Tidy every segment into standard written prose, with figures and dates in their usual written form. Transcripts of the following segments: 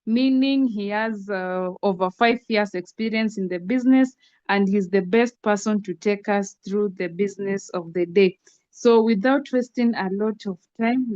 meaning he has over 5 years experience in the business, and he's the best person to take us through the business of the day. So without wasting a lot of time,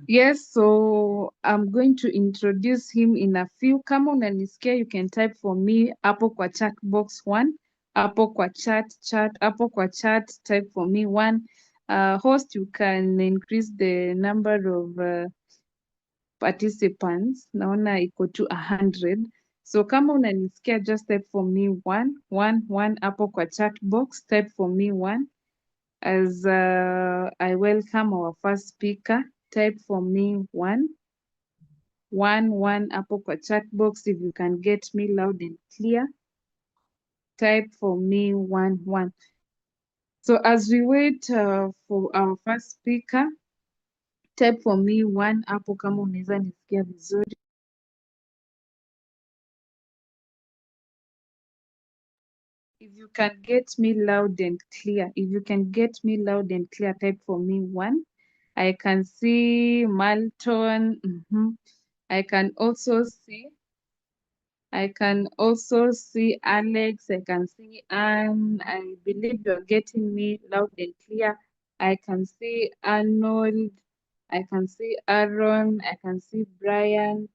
yes, so I'm going to introduce him in a few. Kama unanisikia, you can type for me hapo kwa chat box 1, hapo kwa hapo kwa chat, type for me 1. Host, you can increase the number of participants. Naona iko to 100. So kama unanisikia, just type for me 1 hapo kwa chat box, type for me 1. As I welcome our first speaker, type for me 1 hapo kwa chat box. If you can get me loud and clear, type for me 1. So as we wait for our first speaker, type for me 1 hapo kama unaweza nisikia vizuri. If you can get me loud and clear, type for me 1. I can see Malton. I can also see Alex. I can see Anne. I believe you're getting me loud and clear. I can see Arnold. I can see Aaron. I can see Brian.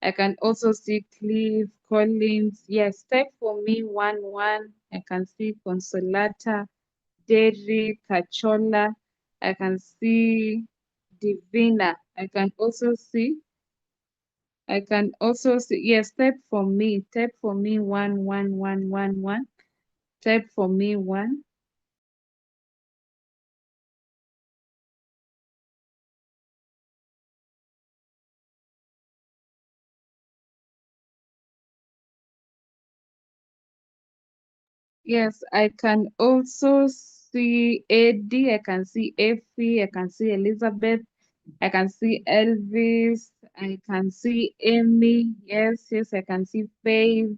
I can also see Cliff Collins. Yes, type for me 1. I can see Consolata, Derry, Kachola. I can see Divina. Yes, type for me. Type for me 1. Type for me 1. Yes, I can also see Eddie. I can see Effie. I can see Elizabeth. I can see Elvis. I can see Amy. Yes, I can see Faith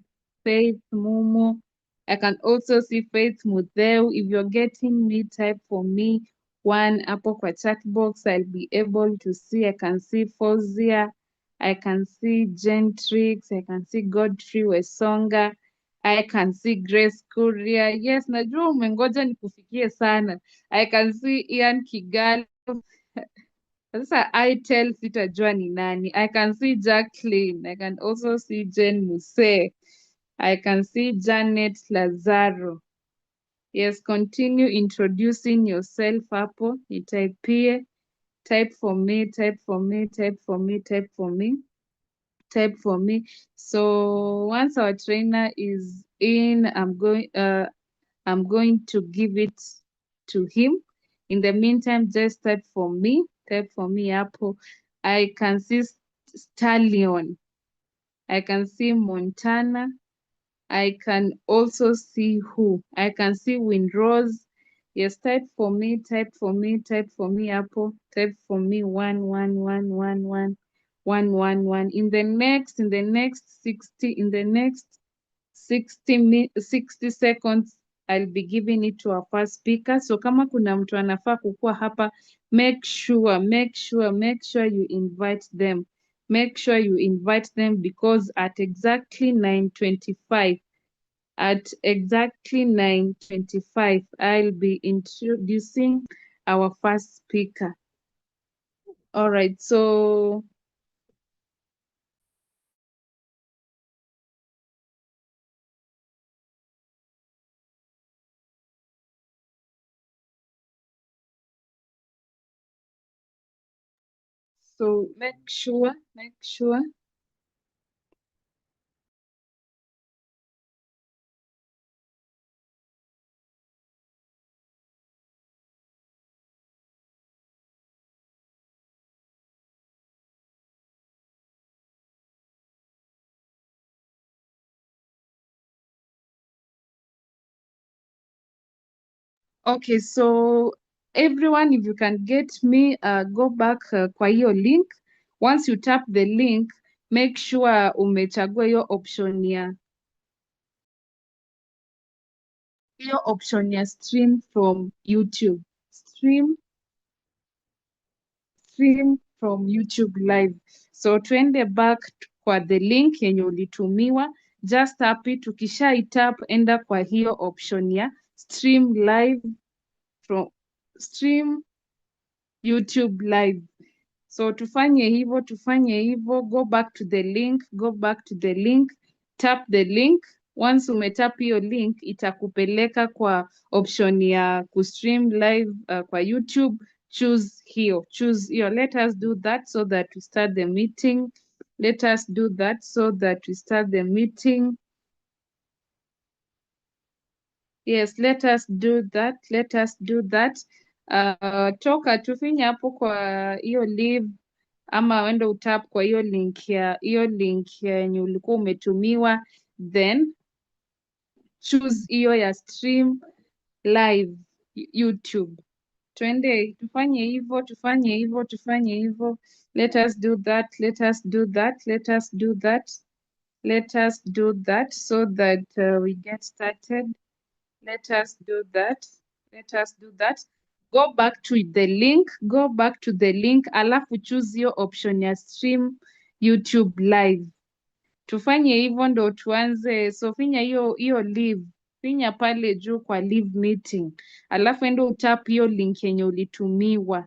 Mumu. I can also see Faith Mudeu. If you're getting me, type for me 1 hapo kwa chat box. I'll be able to see. I can see Fozia. I can see Gentrix. I can see Godfrey Wesonga. I can see Grace Kuria. Yes, najua umengoja nikufikie sana. I can see Ian Kigali. Sasa Itel sitajua ni nani. I can see Jacqueline. I can also see Jane Muse. I can see Janet Lazaro. Yes, continue introducing yourself hapo. Nitaipie. Type for me, type for me, type for me, type for me, type for me. So once our trainer is in, I'm going to give it to him. In the meantime, just type for me. Type for me hapo. I can see Stallion. I can see Montana. I can also see who. I can see Windrose. Yes, type for me, type for me, type for me hapo. Type for me 1. In the next 60 seconds, I'll be giving it to our first speaker. So kama kuna mtu anafaa kukua hapa, make sure you invite them. Make sure you invite them because at exactly 9:25, I'll be introducing our first speaker. All right, so make sure Okay, so everyone, if you can get me, go back kwa hiyo link. Once you tap the link, make sure umechagua hiyo option ya stream from YouTube. Stream from YouTube live. So twende back kwa the link yenye ulitumiwa, just tap it. Ukisha itap, enda kwa hiyo option ya stream live from stream YouTube live. So tufanye hivyo, go back to the link, tap the link. Once umetap hiyo link, itakupeleka kwa option ya kustream live kwa YouTube. Choose hiyo. Let us do that so that we start the meeting. Yes, let us do that. Toka tufinya hapo kwa hiyo live, ama wende utap kwa hiyo link yenye ulikuwa umetumiwa, then choose hiyo ya stream live YouTube. Twende tufanye hivyo. Let us do that so that we get started. Let us do that. Go back to the link, alafu choose your option ya stream YouTube live. Tufanye hivyo ndo tuanze. So finya hiyo live, finya pale juu kwa live meeting, alafu enda utap hiyo link yenye ulitumiwa.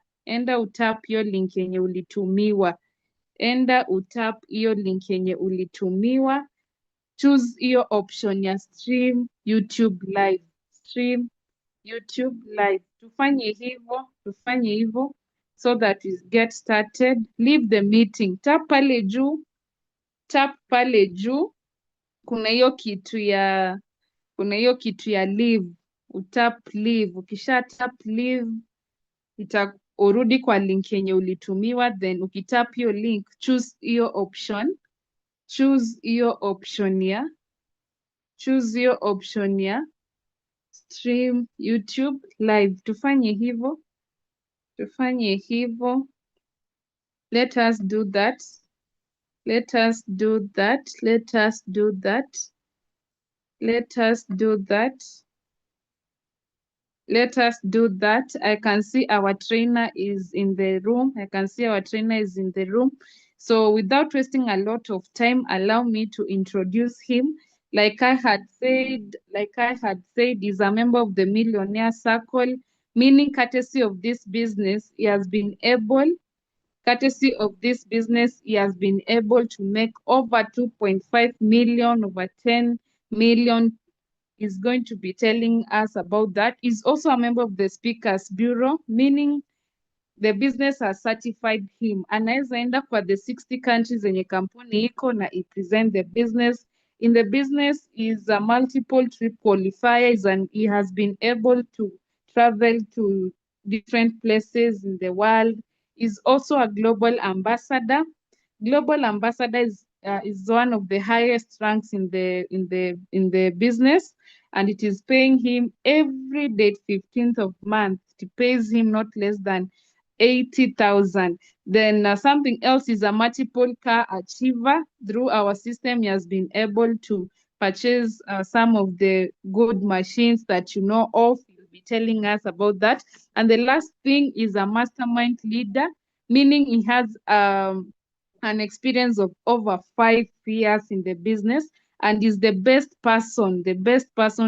Choose hiyo option ya stream YouTube live. Tufanye hivyo so that we get started. Leave the meeting. Tap pale juu. Kuna hiyo kitu ya leave. Utap leave. Ukisha tap leave, urudi kwa link yenye ulitumiwa, then ukitap hiyo link, choose hiyo option ya stream YouTube live. Tufanye hivyo. Let us do that. I can see our trainer is in the room. So without wasting a lot of time, allow me to introduce him. Like I had said, he's a member of the Millionaire Circle, meaning courtesy of this business, he has been able to make over 2.5 million, over 10 million. Is going to be telling us about that. He's also a member of the Speakers Bureau, meaning the business has certified him. Anaweza enda kwa the 60 countries zenye kampuni iko na present the business. In the business is a multiple trip qualifier, and he has been able to travel to different places in the world. Is also a global ambassador. Global ambassador is one of the highest ranks in the business, and it is paying him every date 15th of month. It pays him not less than 80,000. Then something else is a multiple car achiever. Through our system, he has been able to purchase some of the good machines that you know of. He'll be telling us about that. And the last thing is a mastermind leader, meaning he has an experience of over 5 years in the business, and is the best person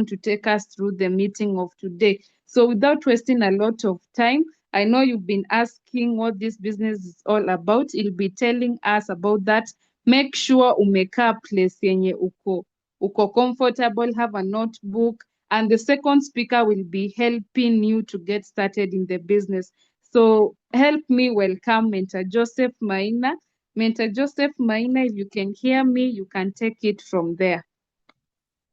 to take us through the meeting of today. So without wasting a lot of time, I know you've been asking what this business is all about. He'll be telling us about that. Make sure umekaa place yenye uko comfortable, have a notebook, and the second speaker will be helping you to get started in the business. So help me welcome Mentor Joseph Maina. Mentor Joseph Maina, if you can hear me, you can take it from there.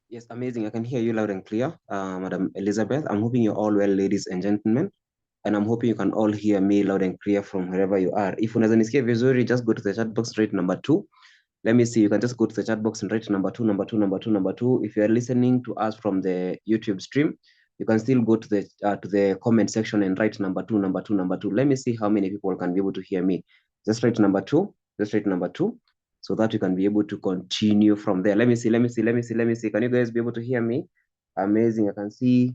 Yes, amazing. I can hear you loud and clear, Madam Elizabeth. I'm hoping you're all well, ladies and gentlemen. And I'm hoping you can all hear me loud and clear from wherever you are. If unaweza nisikia vizuri, just go to the chat box, write number 2. Let me see, you can just go to the chat box and write number 2. If you are listening to us from the YouTube stream, you can still go to the comment section and write number two, number two, number two. Let me see how many people can be able to hear me. Just write number two, so that you can be able to continue from there. Let me see. Can you guys be able to hear me? Amazing. I can see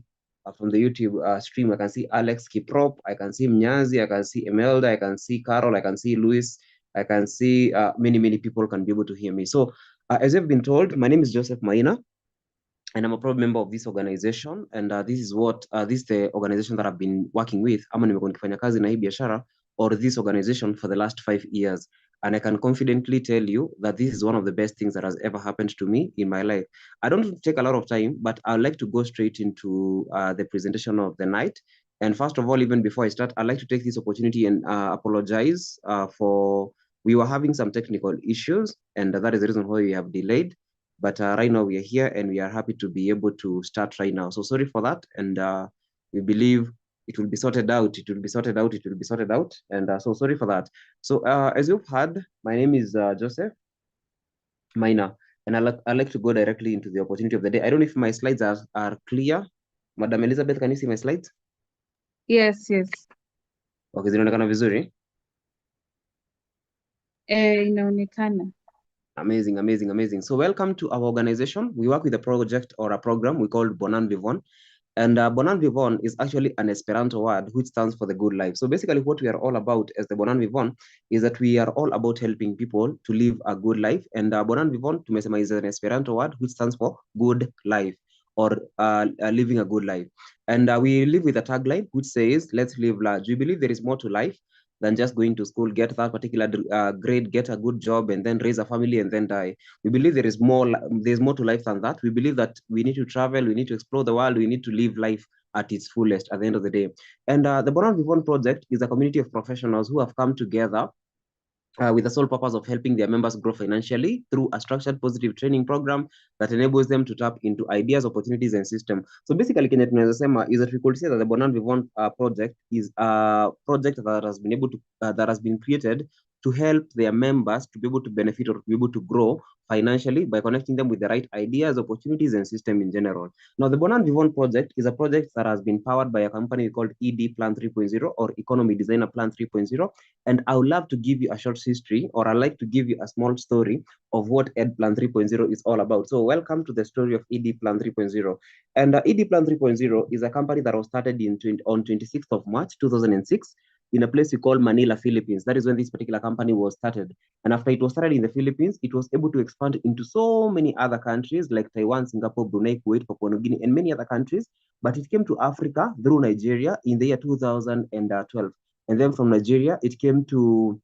from the YouTube stream, I can see Alex Kiprop, I can see Mnyazi, I can see Imelda, I can see Carol, I can see Luis, I can see many people can be able to hear me. So as you've been told, my name is Joseph Maina, and I'm a proud member of this organization. And this is the organization that I've been working with, ama nimekuwa nikifanya kazi na hii biashara, or this organization for the last 5 years. And I can confidently tell you that this is one of the best things that has ever happened to me in my life. I don't take a lot of time, but I'd like to go straight into the presentation of the night. And first of all, even before I start, I'd like to take this opportunity and apologize for we were having some technical issues, and that is the reason why we have delayed. But right now we are here and we are happy to be able to start right now. So sorry for that. And we believe it will be sorted out. And so sorry for that. So as you've heard, my name is Joseph Maina, and I'd like to go directly into the opportunity of the day. I don't know if my slides are clear. Madam Elizabeth, can you see my slides? Yes. Okay, zinaonekana vizuri? Inaonekana. Amazing. So welcome to our organization. We work with a project or a program we call Bonan Vivon. And Bonan Vivon is actually an Esperanto word which stands for the good life. So basically what we are all about as the Bonan Vivon is that we are all about helping people to live a good life. And Bonan Vivon, tumesema, is an Esperanto word which stands for good life, or living a good life. And we live with a tagline which says, let's live large. We believe there is more to life than just going to school, get that particular grade, get a good job, and then raise a family and then die. We believe there's more to life than that. We believe that we need to travel, we need to explore the world, we need to live life at its fullest at the end of the day. And the Bonan Vivon Project is a community of professionals who have come together with the sole purpose of helping their members grow financially through a structured positive training program that enables them to tap into ideas, opportunities, and system. So basically, Kenya tunaweza sema is that we could say that the Bonan Vivon project is a project that has been that has been created to help their members to be able to benefit or to be able to grow financially by connecting them with the right ideas, opportunities, and system in general. Now, the Bonan Vivon project is a project that has been powered by a company called ED Plan 3.0 or Economy Designer Plan 3.0. And I would love to give you a short history, or I'd like to give you a small story of what ED Plan 3.0 is all about. So welcome to the story of ED Plan 3.0. And ED Plan 3.0 is a company that was started on 26th of March, 2006, in a place we call Manila, Philippines. That is when this particular company was started. And after it was started in the Philippines, it was able to expand into so many other countries like Taiwan, Singapore, Brunei, Kuwait, Papua New Guinea, and many other countries. But it came to Africa through Nigeria in the year 2012. And then from Nigeria, it came to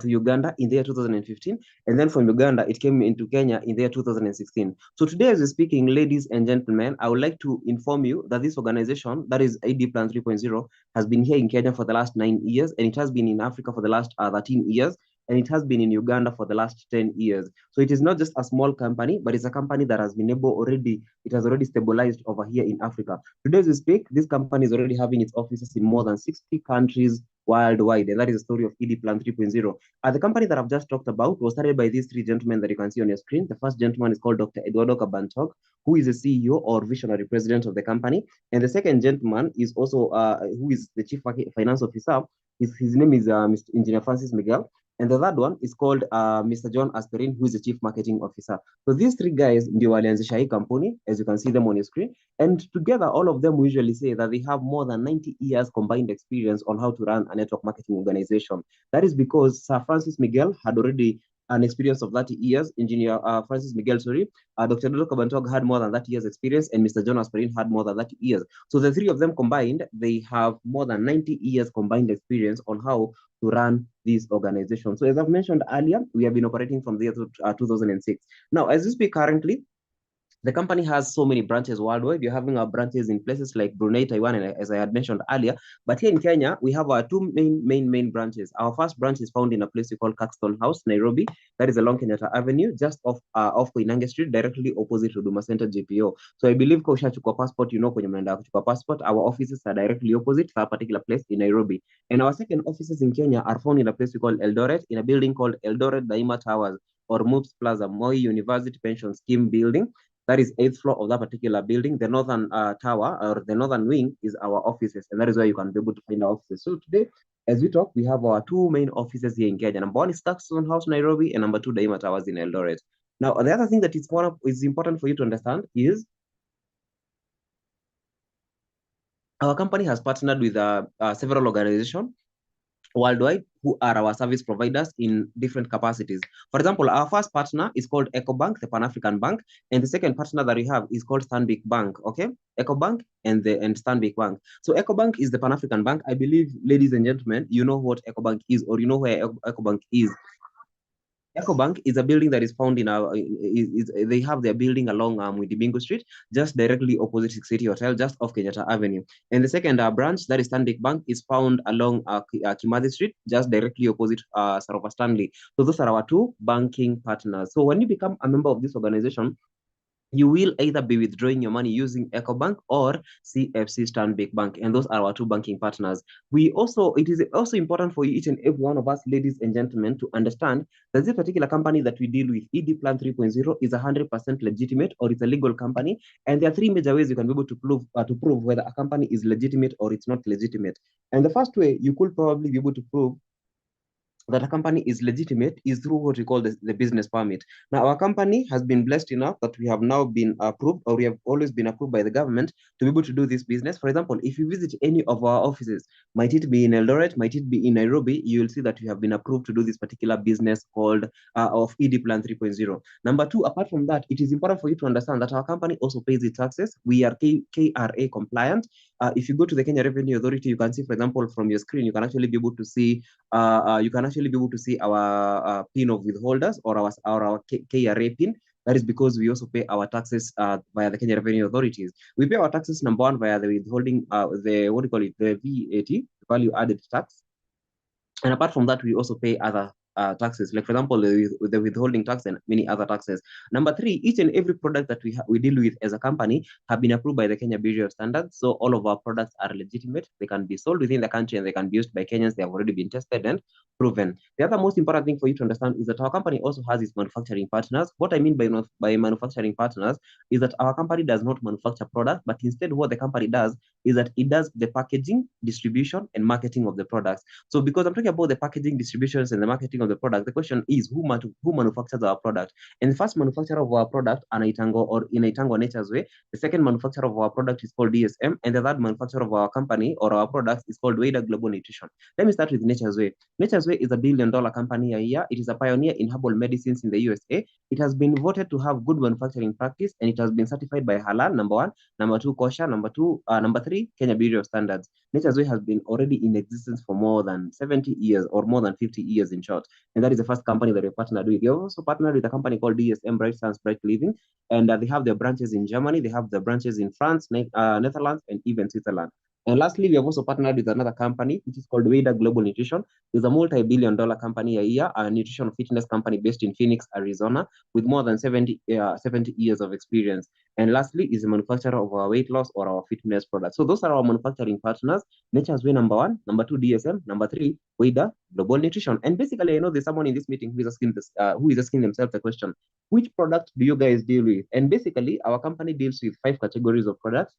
Uganda in the year 2015. And then from Uganda, it came into Kenya in the year 2016. So today, as we're speaking, ladies and gentlemen, I would like to inform you that this organization, that is ED Plan 3.0, has been here in Kenya for the last 9 years, and it has been in Africa for the last 13 years, and it has been in Uganda for the last 10 years. So it is not just a small company, but it's a company that has been able it has already stabilized over here in Africa. Today, as we speak, this company is already having its offices in more than 60 countries worldwide, and that is the story of ED Plan 3.0. The company that I've just talked about was started by these three gentlemen that you can see on your screen. The first gentleman is called Dr. Eduardo Kabantog, who is the CEO or visionary president of the company. And the second gentleman is also who is the chief finance officer. His name is Mr. Engineer Francis Miguel. And the third one is called Mr. John Asperin, who is the chief marketing officer. So these three guys ndio walianzisha hii company, as you can see them on your screen. And together, all of them usually say that they have more than 90 years combined experience on how to run a network marketing organization. That is because Sir Francis Miguel had already an experience of 30 years. Engineer Francis Miguel, Dr. Dodo Kabantog had more than 30 years experience, and Mr. John Asperin had more than 30 years. So the three of them combined, they have more than 90 years combined experience on how to run this organization. So as I've mentioned earlier, we have been operating from the year 2006. Now, as we speak currently, the company has so many branches worldwide. We're having our branches in places like Brunei, Taiwan, and as I had mentioned earlier. But here in Kenya, we have our two main branches. Our first branch is found in a place we call Caxton House, Nairobi. That is along Kenyatta Avenue, just off Koinange Street, directly opposite Huduma Center GPO. So I believe kwa ushachukua passport, you know, kwenye mnaenda kuchukua passport, our offices are directly opposite that particular place in Nairobi. And our second offices in Kenya are found in a place we call Eldoret, in a building called Eldoret Daima Towers, or MOOPS Plaza, Moi University Pension Scheme Building. That is 8th floor of that particular building. The northern tower or the northern wing is our offices, and that is where you can be able to find our offices. So today, as we talk, we have our two main offices here in Kenya. Number one is Tucson House, Nairobi, and number two, Daima Towers in Eldoret. Now, the other thing that is important for you to understand is our company has partnered with several organizations worldwide who are our service providers in different capacities. For example, our first partner is called EcoBank, the Pan-African Bank, and the second partner that we have is called Stanbic Bank, okay? EcoBank and Stanbic Bank. So EcoBank is the Pan-African Bank. I believe, ladies and gentlemen, you know what EcoBank is, or you know where EcoBank is. EcoBank is a building that is found in our, they have their building along Widibingo Street, just directly opposite City Hotel, just off Kenyatta Avenue. And the second branch, that is Stanbic Bank, is found along Kimathi Street, just directly opposite Sarova Stanley. So those are our two banking partners. So when you become a member of this organization, you will either be withdrawing your money using EcoBank or CFC Stanbic Bank, and those are our two banking partners. It is also important for each and every one of us, ladies and gentlemen, to understand that this particular company that we deal with, ED Plan 3.0, is 100% legitimate, or it's a legal company, and there are three major ways you can be able to prove whether a company is legitimate or it's not legitimate. And the first way you could probably be able to prove that a company is legitimate is through what we call the business permit. Now, our company has been blessed enough that we have now been approved, or we have always been approved by the government to be able to do this business. For example, if you visit any of our offices, might it be in Eldoret, might it be in Nairobi, you will see that we have been approved to do this particular business called of ED Plan 3.0. Number two, apart from that, it is important for you to understand that our company also pays its taxes. We are KRA compliant. If you go to the Kenya Revenue Authority, you can see, for example, from your screen, you can actually be able to see our PIN of withholders, or our KRA PIN. That is because we also pay our taxes via the Kenya Revenue Authorities. We pay our taxes, number one, via the withholding, the VAT, value added tax. And apart from that, we also pay other taxes, like for example, the withholding tax and many other taxes. Number three, each and every product that we deal with as a company have been approved by the Kenya Bureau of Standards. So all of our products are legitimate. They can be sold within the country and they can be used by Kenyans. They have already been tested and proven. The other most important thing for you to understand is that our company also has its manufacturing partners. What I mean by manufacturing partners is that our company does not manufacture products, but instead what the company does is that it does the packaging, distribution, and marketing of the products. So because I'm talking about the packaging, distributions, and the marketing of the product, the question is who manufactures our product? And the first manufacturer of our product, Inaitango Nature's Way. The second manufacturer of our product is called DSM, and the third manufacturer of our company or our products is called Weda Global Nutrition. Let me start with Nature's Way. Nature's Way is a $1 billion company a year. It is a pioneer in herbal medicines in the USA. It has been voted to have good manufacturing practice, and it has been certified by Halal, number one, number two, kosher, number three, Kenya Bureau of Standards. Nature's Way has been already in existence for more than 70 years, or more than 50 years in short. And that is the first company that we partnered with. We also partnered with a company called DSM, Bright Science, Bright Living. And they have their branches in Germany. They have their branches in France, Netherlands, and even Switzerland. And lastly, we have also partnered with another company, which is called Weda Global Nutrition. It's a multi-billion dollar company a year, a nutrition fitness company based in Phoenix, Arizona, with more than 70 years of experience. And lastly is the manufacturer of our weight loss or our fitness products. So those are our manufacturing partners. Nature's Way, number one, number two, DSM, number three, Weda Global Nutrition. And basically, I know there's someone in this meeting who is asking themselves the question, which product do you guys deal with? And basically, our company deals with 5 categories of products.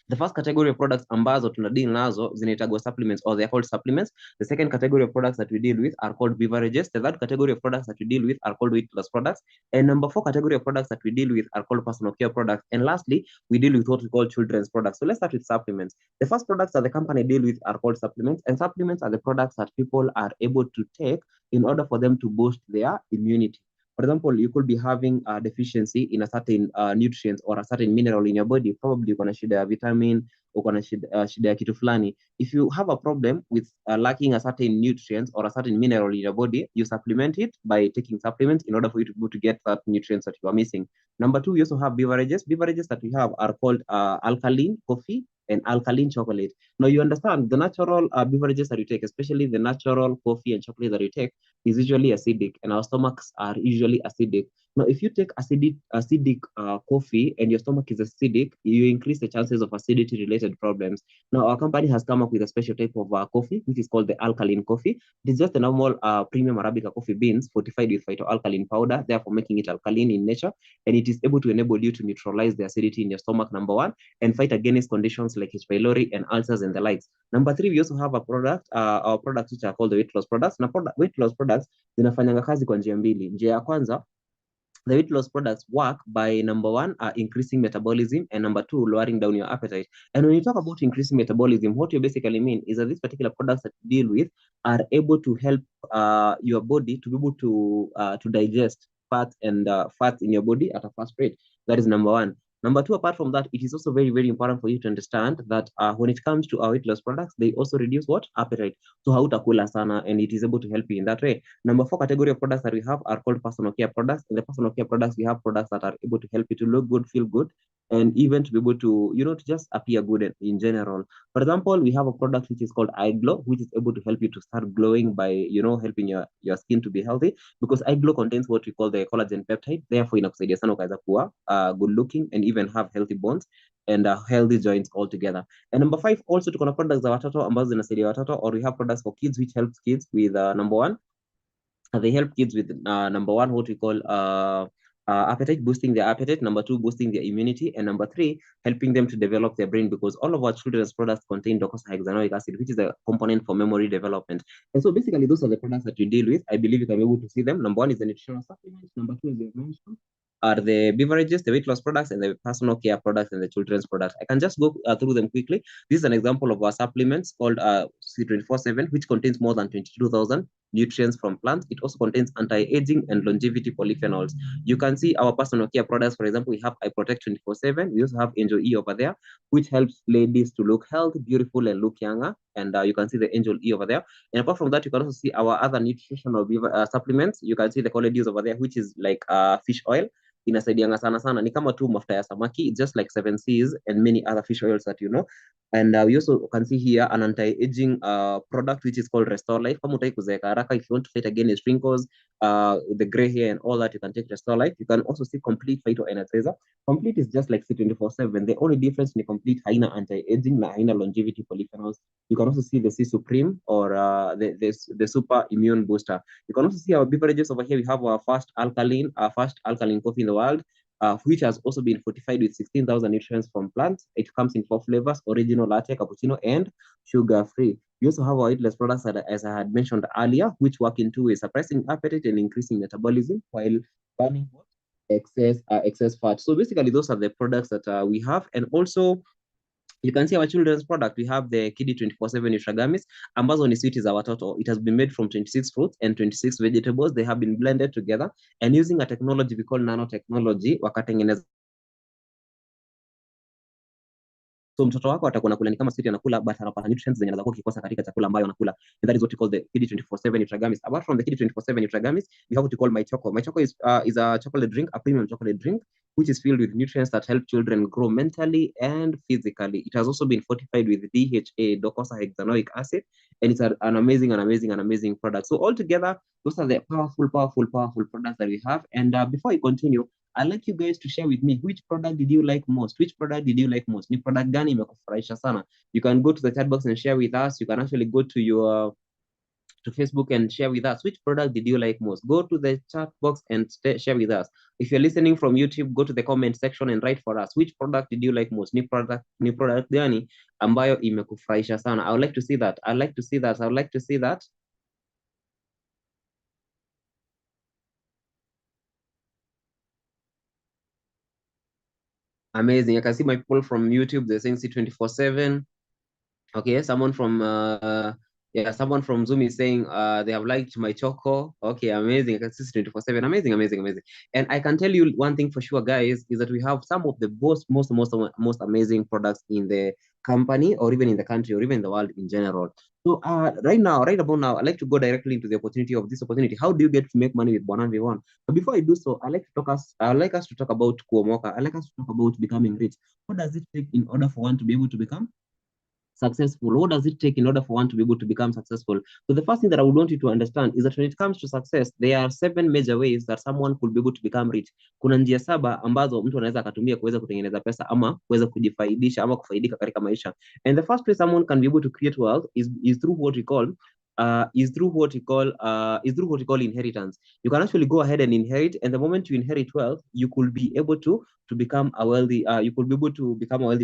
The first category of products ambazo tunadeal nazo zinaitagwa supplements, or they are called supplements. The second category of products that we deal with are called beverages. The third category of products that we deal with are called weight loss products. And number 4 category of products that we deal with are called personal care products. And lastly, we deal with what we call children's products. So let's start with supplements. The first products that the company deal with are called supplements, and supplements are the products that people are able to take in order for them to boost their immunity. For example, you could be having a deficiency in a certain nutrient or a certain mineral in your body. Probably you're gonna shida vitamin, or gonna shida kitu fulani. If you have a problem with lacking a certain nutrient or a certain mineral in your body, you supplement it by taking supplements in order for you to be able to get that nutrients that you are missing. Number 2, we also have beverages. Beverages that we have are called alkaline coffee, and alkaline chocolate. Now you understand the natural beverages that you take, especially the natural coffee and chocolate that you take, is usually acidic, and our stomachs are usually acidic. Now, if you take acidic coffee and your stomach is acidic, you increase the chances of acidity-related problems. Now, our company has come up with a special type of coffee, which is called the alkaline coffee. It is just a normal premium Arabica coffee beans fortified with phytoalkaline powder, therefore making it alkaline in nature, and it is able to enable you to neutralize the acidity in your stomach, number one, and fight against conditions like H. pylori and ulcers and the likes. Number three, we also have our products which are called the weight loss products. Now, weight loss products zinafanyanga kazi kwa njia mbili. Njia ya kwanza, the weight loss products work by number one, increasing metabolism, and number two, lowering down your appetite. And when you talk about increasing metabolism, what you basically mean is that these particular products that you deal with are able to help your body to be able to digest fat and fats in your body at a fast rate. That is number one. Number two, apart from that, it is also very, very important for you to understand that when it comes to our weight loss products, they also reduce what? Appetite. So hautakula sana, and it is able to help you in that way. Number four category of products that we have are called personal care products. In the personal care products, we have products that are able to help you to look good, feel good, and even to be able to, to just appear good in general. For example, we have a product which is called Eye Glow, which is able to help you to start glowing by, helping your skin to be healthy, because Eye Glow contains what we call the collagen peptide. Therefore, inakusaidia sana ukaweza kuwa good looking and even have healthy bones and healthy joints altogether. And number five, also tuko na products za watoto ambazo zinasaidia watoto, or we have products for kids which helps kids with number one, they help kids with number one, what we call appetite, boosting their appetite. Number two, boosting their immunity. And number three, helping them to develop their brain, because all of our children's products contain docosahexaenoic acid, which is a component for memory development. And so basically, those are the products that you deal with. I believe you can be able to see them. Number one is the nutritional supplements. Number two, as you mentioned, are the beverages, the weight loss products, and the personal care products, and the children's products. I can just go through them quickly. This is an example of our supplements called C24/7, which contains more than 22,000 nutrients from plants. It also contains anti-aging and longevity polyphenols. You can see our personal care products. For example, we have iProtect 24/7. We also have Angel E over there, which helps ladies to look healthy, beautiful, and look younger. And you can see the Angel E over there. And apart from that, you can also see our other nutritional supplements. You can see the qualities over there, which is like fish oil. Inasaidianga sana sana, ni kama tu mafuta ya samaki. It's just like 7 Seas and many other fish oils that you know. And we also can see here an anti-aging product which is called Restore Life. Kama utaki kuzeeka haraka, if you want to fight against wrinkles, the gray hair and all that, you can take Restore Life. You can also see Complete Phytoenergizer. Complete is just like C24/7. The only difference in Complete, haina anti-aging na haina longevity polyphenols. You can also see the C Supreme, or the Super Immune Booster. You can also see our beverages over here. We have our first alkaline coffee in the world, which has also been fortified with 16,000 nutrients from plants. It comes in 4 flavors: original, latte, cappuccino, and sugar-free. We also have our weightless products that, as I had mentioned earlier, which work in 2 ways: suppressing appetite and increasing metabolism while burning excess fat. So basically, those are the products that we have. And also, you can see our children's product. We have the Kiddy 24/7 Nutragamis, ambazo ni sweet za watoto. It has been made from 26 fruits and 26 vegetables. They have been blended together, and using a technology we call nanotechnology, wakatengeneza. So mtoto wako atakuwa anakula ni kama sweet anakula, but anapata nutrients zenye anaweza kukosa katika chakula ambayo anakula. And that is what we call the Kiddy 24/7 Nutragamis. Apart from the Kiddy 24/7 Nutragamis, we have what we call My Choco. My Choco is a chocolate drink, a premium chocolate drink, which is filled with nutrients that help children grow mentally and physically. It has also been fortified with DHA, docosahexaenoic acid, and it's an amazing product. So altogether, those are the powerful products that we have. And before I continue, I'd like you guys to share with me, which product did you like most? Which product did you like most? Ni product gani imekufurahisha sana? You can go to the chat box and share with us. You can actually go to your to Facebook and share with us. Which product did you like most? Go to the chat box and share with us. If you're listening from YouTube, go to the comment section and write for us. Which product did you like most? Ni product gani ambayo imekufurahisha sana? I would like to see that. I would like to see that. Amazing. I can see my people from YouTube. They're saying C24/7. Okay, someone from Zoom is saying they have liked My Choco. Okay, amazing. I can see C24/7. Amazing. And I can tell you one thing for sure, guys, is that we have some of the most amazing products in the company or even in the country or even in the world in general. So right about now, I'd like to go directly into the opportunity of this opportunity. How do you get to make money with 1v1? But before I do so, I'd like us to talk about Kuomoka. I'd like us to talk about becoming rich. What does it take in order for one to be able to become successful? What does it take in order for one to be able to become successful? So the first thing that I would want you to understand is that when it comes to success, there are 7 major ways that someone could be able to become rich. Kuna njia 7 ambazo mtu anaweza akatumia kuweza kutengeneza pesa ama kuweza kujifaidisha ama kufaidika katika maisha. And the first way someone can be able to create wealth is through what we call inheritance. You can actually go ahead and inherit, and the moment you inherit wealth, you could be able to become a wealthy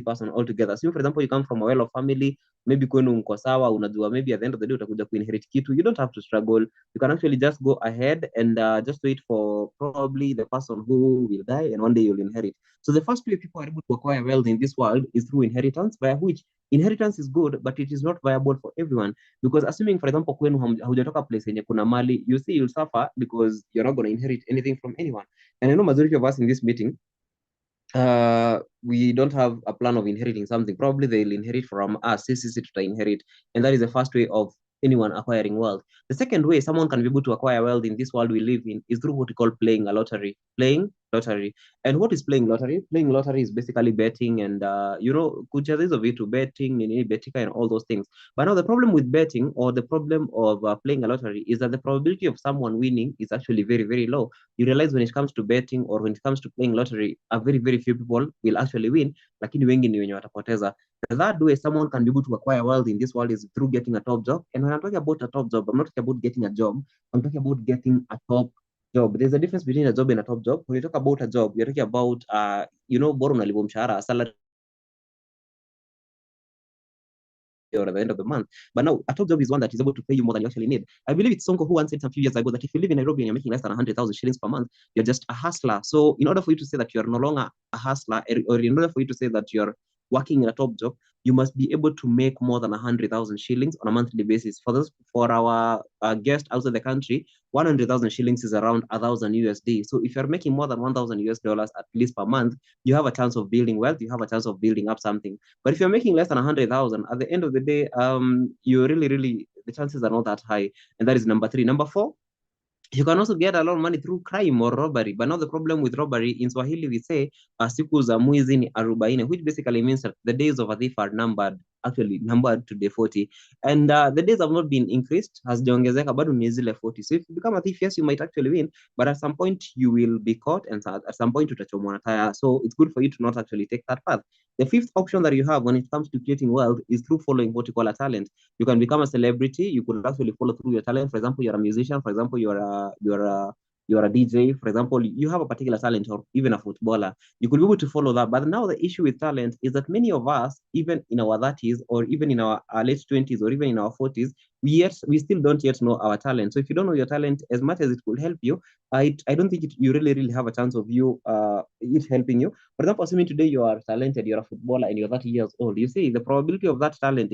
person altogether. So for example, you come from a well-off family, maybe kwenu mko sawa, unajua maybe at the end of the day utakuja kuinherit kitu. You don't have to struggle. You can actually just go ahead and just wait for probably the person who will die, and one day you'll inherit. So the first way people are able to acquire wealth in this world is through inheritance, by which inheritance is good, but it is not viable for everyone. Because assuming, for example, kwenu haujatoka place yenye kuna mali, you see you'll suffer because you're not going to inherit anything from anyone. And I know majority of us in this meeting, we don't have a plan of inheriting something. Probably they'll inherit from us, to inherit. And that is the first way of anyone acquiring wealth. The second way someone can be able to acquire wealth in this world we live in is through what we call playing a lottery. Playing lottery. And what is playing lottery? Playing lottery is basically betting and, kucheza hizo vitu, betting, nini, betika, and all those things. But now the problem with betting, or the problem of playing a lottery, is that the probability of someone winning is actually very, very low. You realize when it comes to betting or when it comes to playing lottery, a very, very few people will actually win, lakini wengi ni wenye watapoteza. The third way someone can be able to acquire wealth in this world is through getting a top job. And when I'm talking about a top job, I'm not talking about getting a job. I'm talking about getting a top job. There's a difference between a job and a top job. When you talk about a job, you're talking about, bora unalipwa mshahara, salary or at the end of the month. But now a top job is one that is able to pay you more than you actually need. I believe it's Sonko who once said some few years ago that if you live in Nairobi and you're making less than 100,000 shillings per month, you're just a hustler. So in order for you to say that you're no longer a hustler, or in order for you to say that you're working in a top job, you must be able to make more than 100,000 shillings on a monthly basis. For our guest outside the country, 100,000 shillings is around 1,000 USD. So if you're making more than 1,000 US dollars at least per month, you have a chance of building wealth. You have a chance of building up something. But if you're making less than 100,000, at the end of the day, you really, the chances are not that high. And that is number 3. Number 4, you can also get a lot of money through crime or robbery. But now the problem with robbery, in Swahili we say, siku za mwizi ni 40, which basically means that the days of a thief are numbered to day 40. And the days have not been increased, hazijaongezeka, bado ni zile 40. So if you become a thief, yes, you might actually win, but at some point you will be caught, and at some point utachomwa na taya. So it's good for you to not actually take that path. The fifth option that you have when it comes to creating wealth is through following what you call a talent. You can become a celebrity. You could actually follow through your talent. For example, you're a musician. For example, you're a DJ. For example, you have a particular talent, or even a footballer. You could be able to follow that. But now the issue with talent is that many of us, even in our 30s, or even in our late 20s, or even in our 40s, we still don't yet know our talent. So if you don't know your talent, as much as it could help you, I don't think you really have a chance of it helping you. For example, assuming today you are talented, you're a footballer, and you're 30 years old, you see the probability of that talent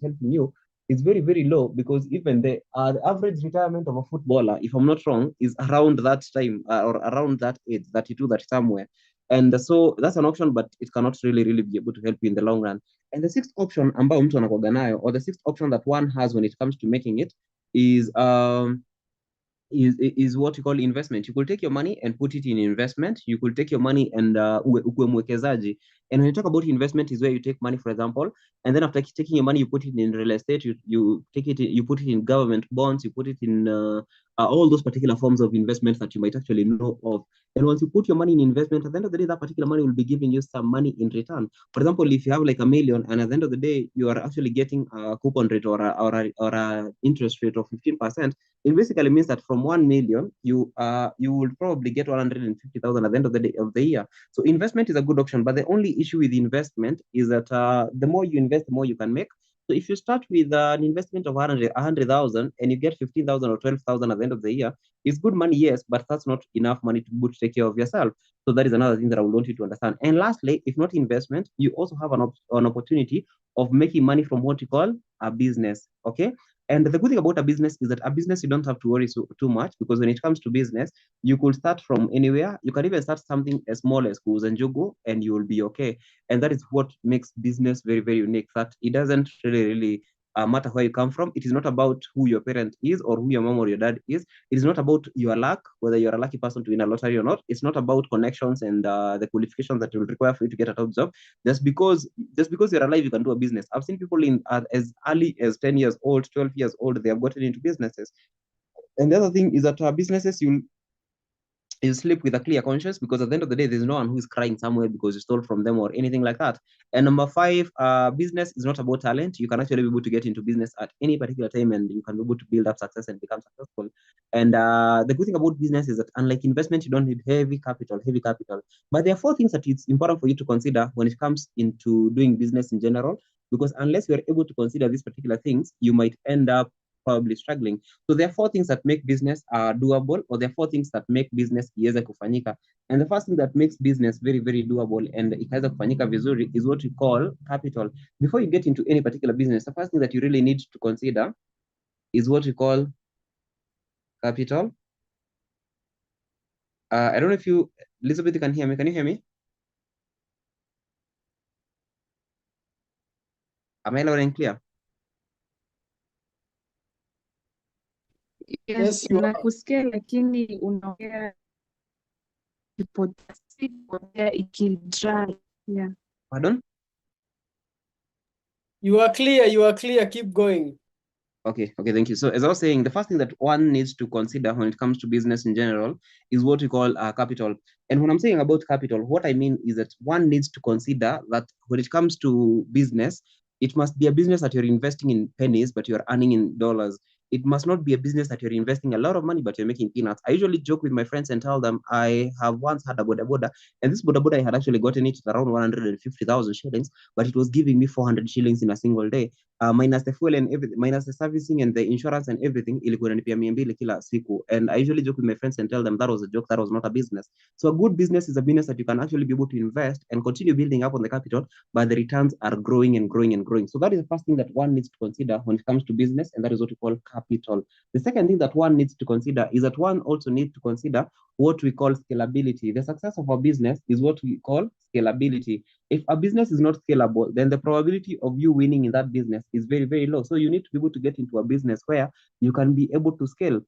helping you is very, very low, because even the average retirement of a footballer, if I'm not wrong, is around that time, or around that age, 32, that somewhere. And so that's an option, but it cannot really be able to help you in the long run. And the sixth option ambao mtu anakuwaga nayo, or the sixth option that one has when it comes to making it, is what you call investment. You could take your money and put it in investment. You could take your money and ukue mwekezaji. And when you talk about investment, is where you take money, for example, and then after taking your money, you put it in real estate. You put it in government bonds. You put it in all those particular forms of investments that you might actually know of. And once you put your money in investment, at the end of the day, that particular money will be giving you some money in return. For example, if you have like $1 million, and at the end of the day, you are actually getting a coupon rate or a interest rate of 15%, it basically means that from 1 million, you will probably get 150,000 at the end of the year. So investment is a good option, but the only issue with investment is that the more you invest, the more you can make. So if you start with an investment of 100,000 and you get 15,000 or 12,000 at the end of the year, it's good money, yes, but that's not enough money to take care of yourself. So that is another thing that I would want you to understand. And lastly, if not investment, you also have an opportunity of making money from what you call a business. Okay. And the good thing about a business is that a business you don't have to worry too much, because when it comes to business, you could start from anywhere. You can even start something as small as Kuuza Njugu and you will be okay. And that is what makes business very, very unique, that it doesn't really matter where you come from. It is not about who your parent is or who your mom or your dad is. It is not about your luck, whether you're a lucky person to win a lottery or not. It's not about connections and the qualifications that will require for you to get a top job. Just because you're alive, you can do a business. I've seen people in as early as 10 years old, 12 years old, they have gotten into businesses. And the other thing is that businesses, you sleep with a clear conscience, because at the end of the day, there's no one who is crying somewhere because you stole from them or anything like that. And number 5, business is not about talent. You can actually be able to get into business at any particular time, and you can be able to build up success and become successful. And the good thing about business is that, unlike investment, you don't need heavy capital. But there are 4 things that it's important for you to consider when it comes into doing business in general, because unless you are able to consider these particular things, you might end up probably struggling. So there are 4 things that make business doable, or there are 4 things that make business iweze kufanyika. And the first thing that makes business very, very doable and ikaweza kufanyika vizuri is what we call capital. Before you get into any particular business, the first thing that you really need to consider is what we call capital. I don't know if you, Elizabeth, you can hear me. Can you hear me? Am I loud and clear? Yes, nakusikia lakini unaongea ikipotea ikidry. Yeah. Pardon? You are clear. Keep going. Okay, thank you. So as I was saying, the first thing that one needs to consider when it comes to business in general is what we call capital. And when I'm saying about capital, what I mean is that one needs to consider that when it comes to business, it must be a business that you're investing in pennies, but you're earning in dollars. It must not be a business that you're investing a lot of money, but you're making peanuts. I usually joke with my friends and tell them I have once had a boda boda, and this boda boda I had actually gotten it at around 150,000 shillings, but it was giving me 400 shillings in a single day. Minus the fuel and everything, minus the servicing and the insurance and everything, ilikuwa inanipia 200 kila siku. And I usually joke with my friends and tell them that was a joke, that was not a business. So a good business is a business that you can actually be able to invest and continue building up on the capital, but the returns are growing and growing and growing. So that is the first thing that one needs to consider when it comes to business, and that is what we call capital. The second thing that one needs to consider is that one also needs to consider what we call scalability. The success of a business is what we call scalability. If a business is not scalable, then the probability of you winning in that business is very, very low. So you need to be able to get into a business where you can be able to scale.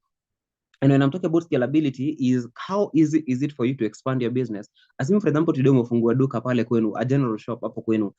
And when I'm talking about scalability, is how easy is it for you to expand your business? Assume, for example, today umefungua duka pale kwenu, a general shop hapo kwenu.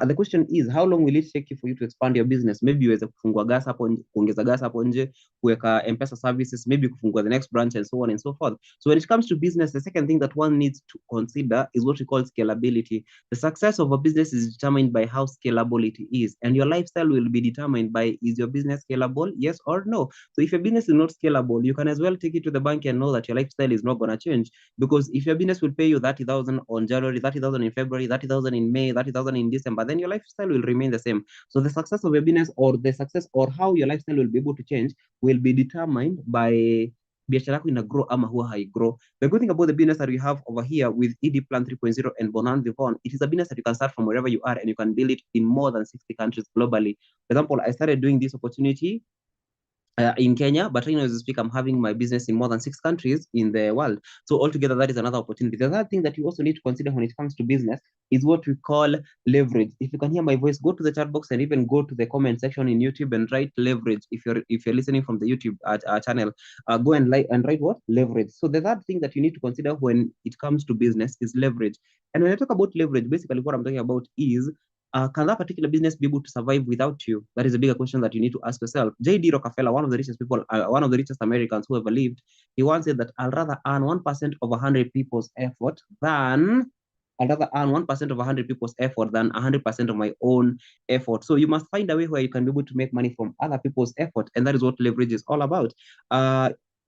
The question is, how long will it take you for you to expand your business? Maybe uweze kufungua gas hapo, kuongeza gas hapo nje, kuweka M-Pesa services, maybe kufungua the next branch and so on and so forth. So when it comes to business, the second thing that one needs to consider is what we call scalability. The success of a business is determined by how scalable it is, and your lifestyle will be determined by, is your business scalable, yes or no? So if your business is not scalable, you can as well take it to the bank and know that your lifestyle is not going to change. Because if your business will pay you 30,000 on January, 30,000 in February, 30,000 in May, 30,000 in December, then your lifestyle will remain the same. So the success of your business, or the success or how your lifestyle will be able to change, will be determined by biashara yako ina grow ama huwa hai-grow. The good thing about the business that we have over here with ED Plan 3.0 and Bonan Vivon, it is a business that you can start from wherever you are, and you can build it in more than 60 countries globally. For example, I started doing this opportunity in Kenya, but right now as we speak, I'm having my business in more than 6 countries in the world. So altogether, that is another opportunity. The other thing that you also need to consider when it comes to business is what we call leverage. If you can hear my voice, go to the chat box and even go to the comment section in YouTube and write leverage. If you're listening from the YouTube channel, go and write what? Leverage. So the third thing that you need to consider when it comes to business is leverage. And when I talk about leverage, basically what I'm talking about is, can that particular business be able to survive without you? That is a bigger question that you need to ask yourself. J.D. Rockefeller, one of the richest people, one of the richest Americans who ever lived, he once said that I'd rather earn 1% of 100 people's effort than I'd rather earn 1% of 100 people's effort than 100% of my own effort. So you must find a way where you can be able to make money from other people's effort, and that is what leverage is all about.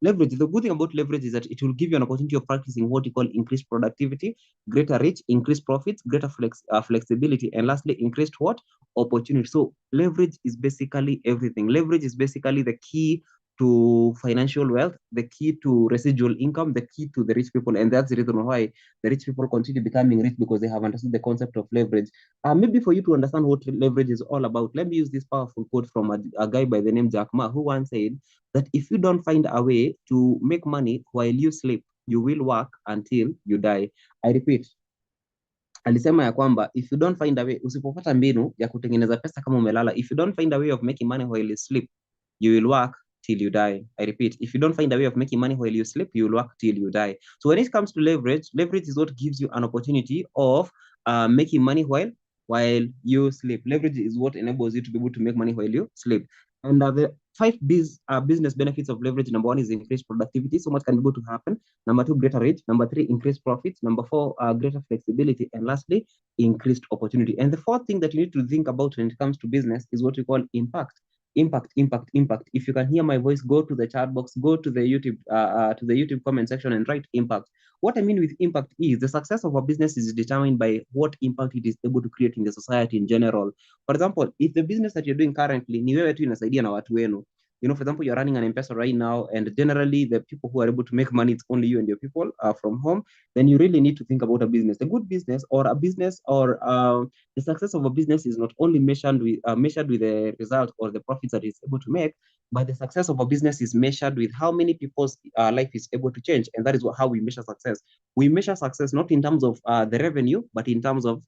Leverage, the good thing about leverage is that it will give you an opportunity of practicing what you call increased productivity, greater reach, increased profits, greater flexibility, and lastly, increased what? Opportunity. So leverage is basically everything. Leverage is basically the key to financial wealth, the key to residual income, the key to the rich people. And that's the reason why the rich people continue becoming rich, because they have understood the concept of leverage. Maybe for you to understand what leverage is all about, let me use this powerful quote from a guy by the name Jack Ma, who once said that if you don't find a way to make money while you sleep, you will work until you die. I repeat, alisema ya kwamba if you don't find a way, usipopata mbinu ya kutengeneza pesa kama umelala, if you don't find a way of making money while you sleep, you will work till you die. I repeat, if you don't find a way of making money while you sleep, you will work till you die. So when it comes to leverage, leverage is what gives you an opportunity of making money while you sleep. Leverage is what enables you to be able to make money while you sleep. And the five business benefits of leverage: number one is increased productivity, so much can be able to happen. Number two, greater reach. Number three, increased profits. Number four, greater flexibility. And lastly, increased opportunity. And the fourth thing that you need to think about when it comes to business is what we call impact. Impact. If you can hear my voice, go to the chat box, go to the YouTube comment section and write impact. What I mean with impact is the success of a business is determined by what impact it is able to create in the society in general. For example, if the business that you're doing currently ni wewe tu inasaidia na watu wenu, you know, for example, you're running an M-Pesa right now, and generally the people who are able to make money, it's only you and your people from home, then you really need to think about a business. A good business or the success of a business is not only measured with the result or the profits that it's able to make, but the success of a business is measured with how many people's life is able to change. And that is how we measure success. We measure success not in terms of the revenue, but in terms of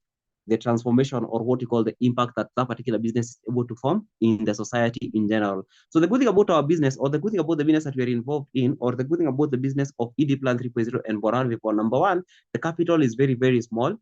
the transformation, or what you call the impact that that particular business is able to form in the society in general. So the good thing about our business, or the good thing about the business that we are involved in, or the good thing about the business of ED Plan 3.0 and Born People, number one, the capital is very, very small.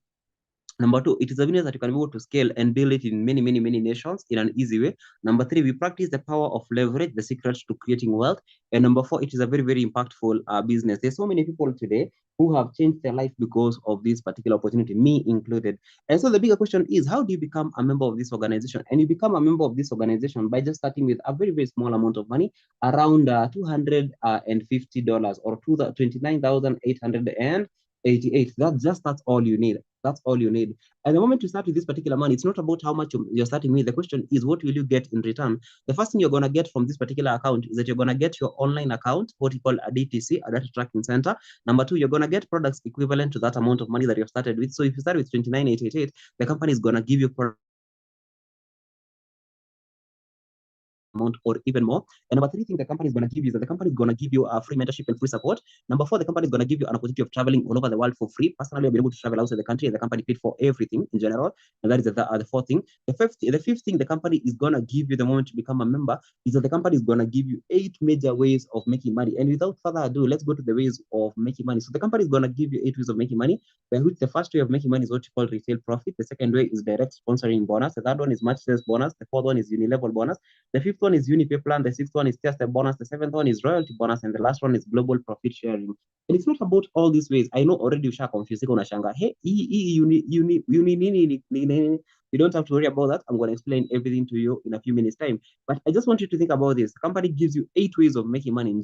Number two, it is a business that you can be able to scale and build it in many nations in an easy way. Number three, we practice the power of leverage, the secret to creating wealth. And number four, it is a very, very impactful business. There's so many people today who have changed their life because of this particular opportunity, me included. And so the bigger question is, how do you become a member of this organization? And you become a member of this organization by just starting with a very, very small amount of money, around $250 or $29,888. That's all you need. That's all you need. And the moment you start with this particular money, it's not about how much you're starting with. The question is, what will you get in return? The first thing you're going to get from this particular account is that you're going to get your online account, what you call a DTC, a data tracking center. Number two, you're going to get products equivalent to that amount of money that you've started with. So if you start with 29,888, the company is going to give you amount or even more. And number three thing the company is going to give you is that the company is going to give you a free mentorship and free support. Number four, the company is going to give you an opportunity of traveling all over the world for free. Personally, I've been able to travel outside the country, and the company paid for everything in general. And that is the fourth thing. The fifth thing the company is going to give you the moment you become a member is that the company is going to give you 8 major ways of making money. And without further ado, let's go to the ways of making money. So the company is going to give you 8 ways of making money, by which the first way of making money is what you call retail profit. The second way is direct sponsoring bonus. The third one is match sales bonus. The fourth one is unilevel bonus. The fifth one is UniPay plan. The sixth one is just a bonus. The seventh one is royalty bonus. And the last one is global profit sharing. And it's not about all these ways. I know already you share confused. Hey, you don't have to worry about that. I'm going to explain everything to you in a few minutes time. But I just want you to think about this. The company gives you 8 ways of making money.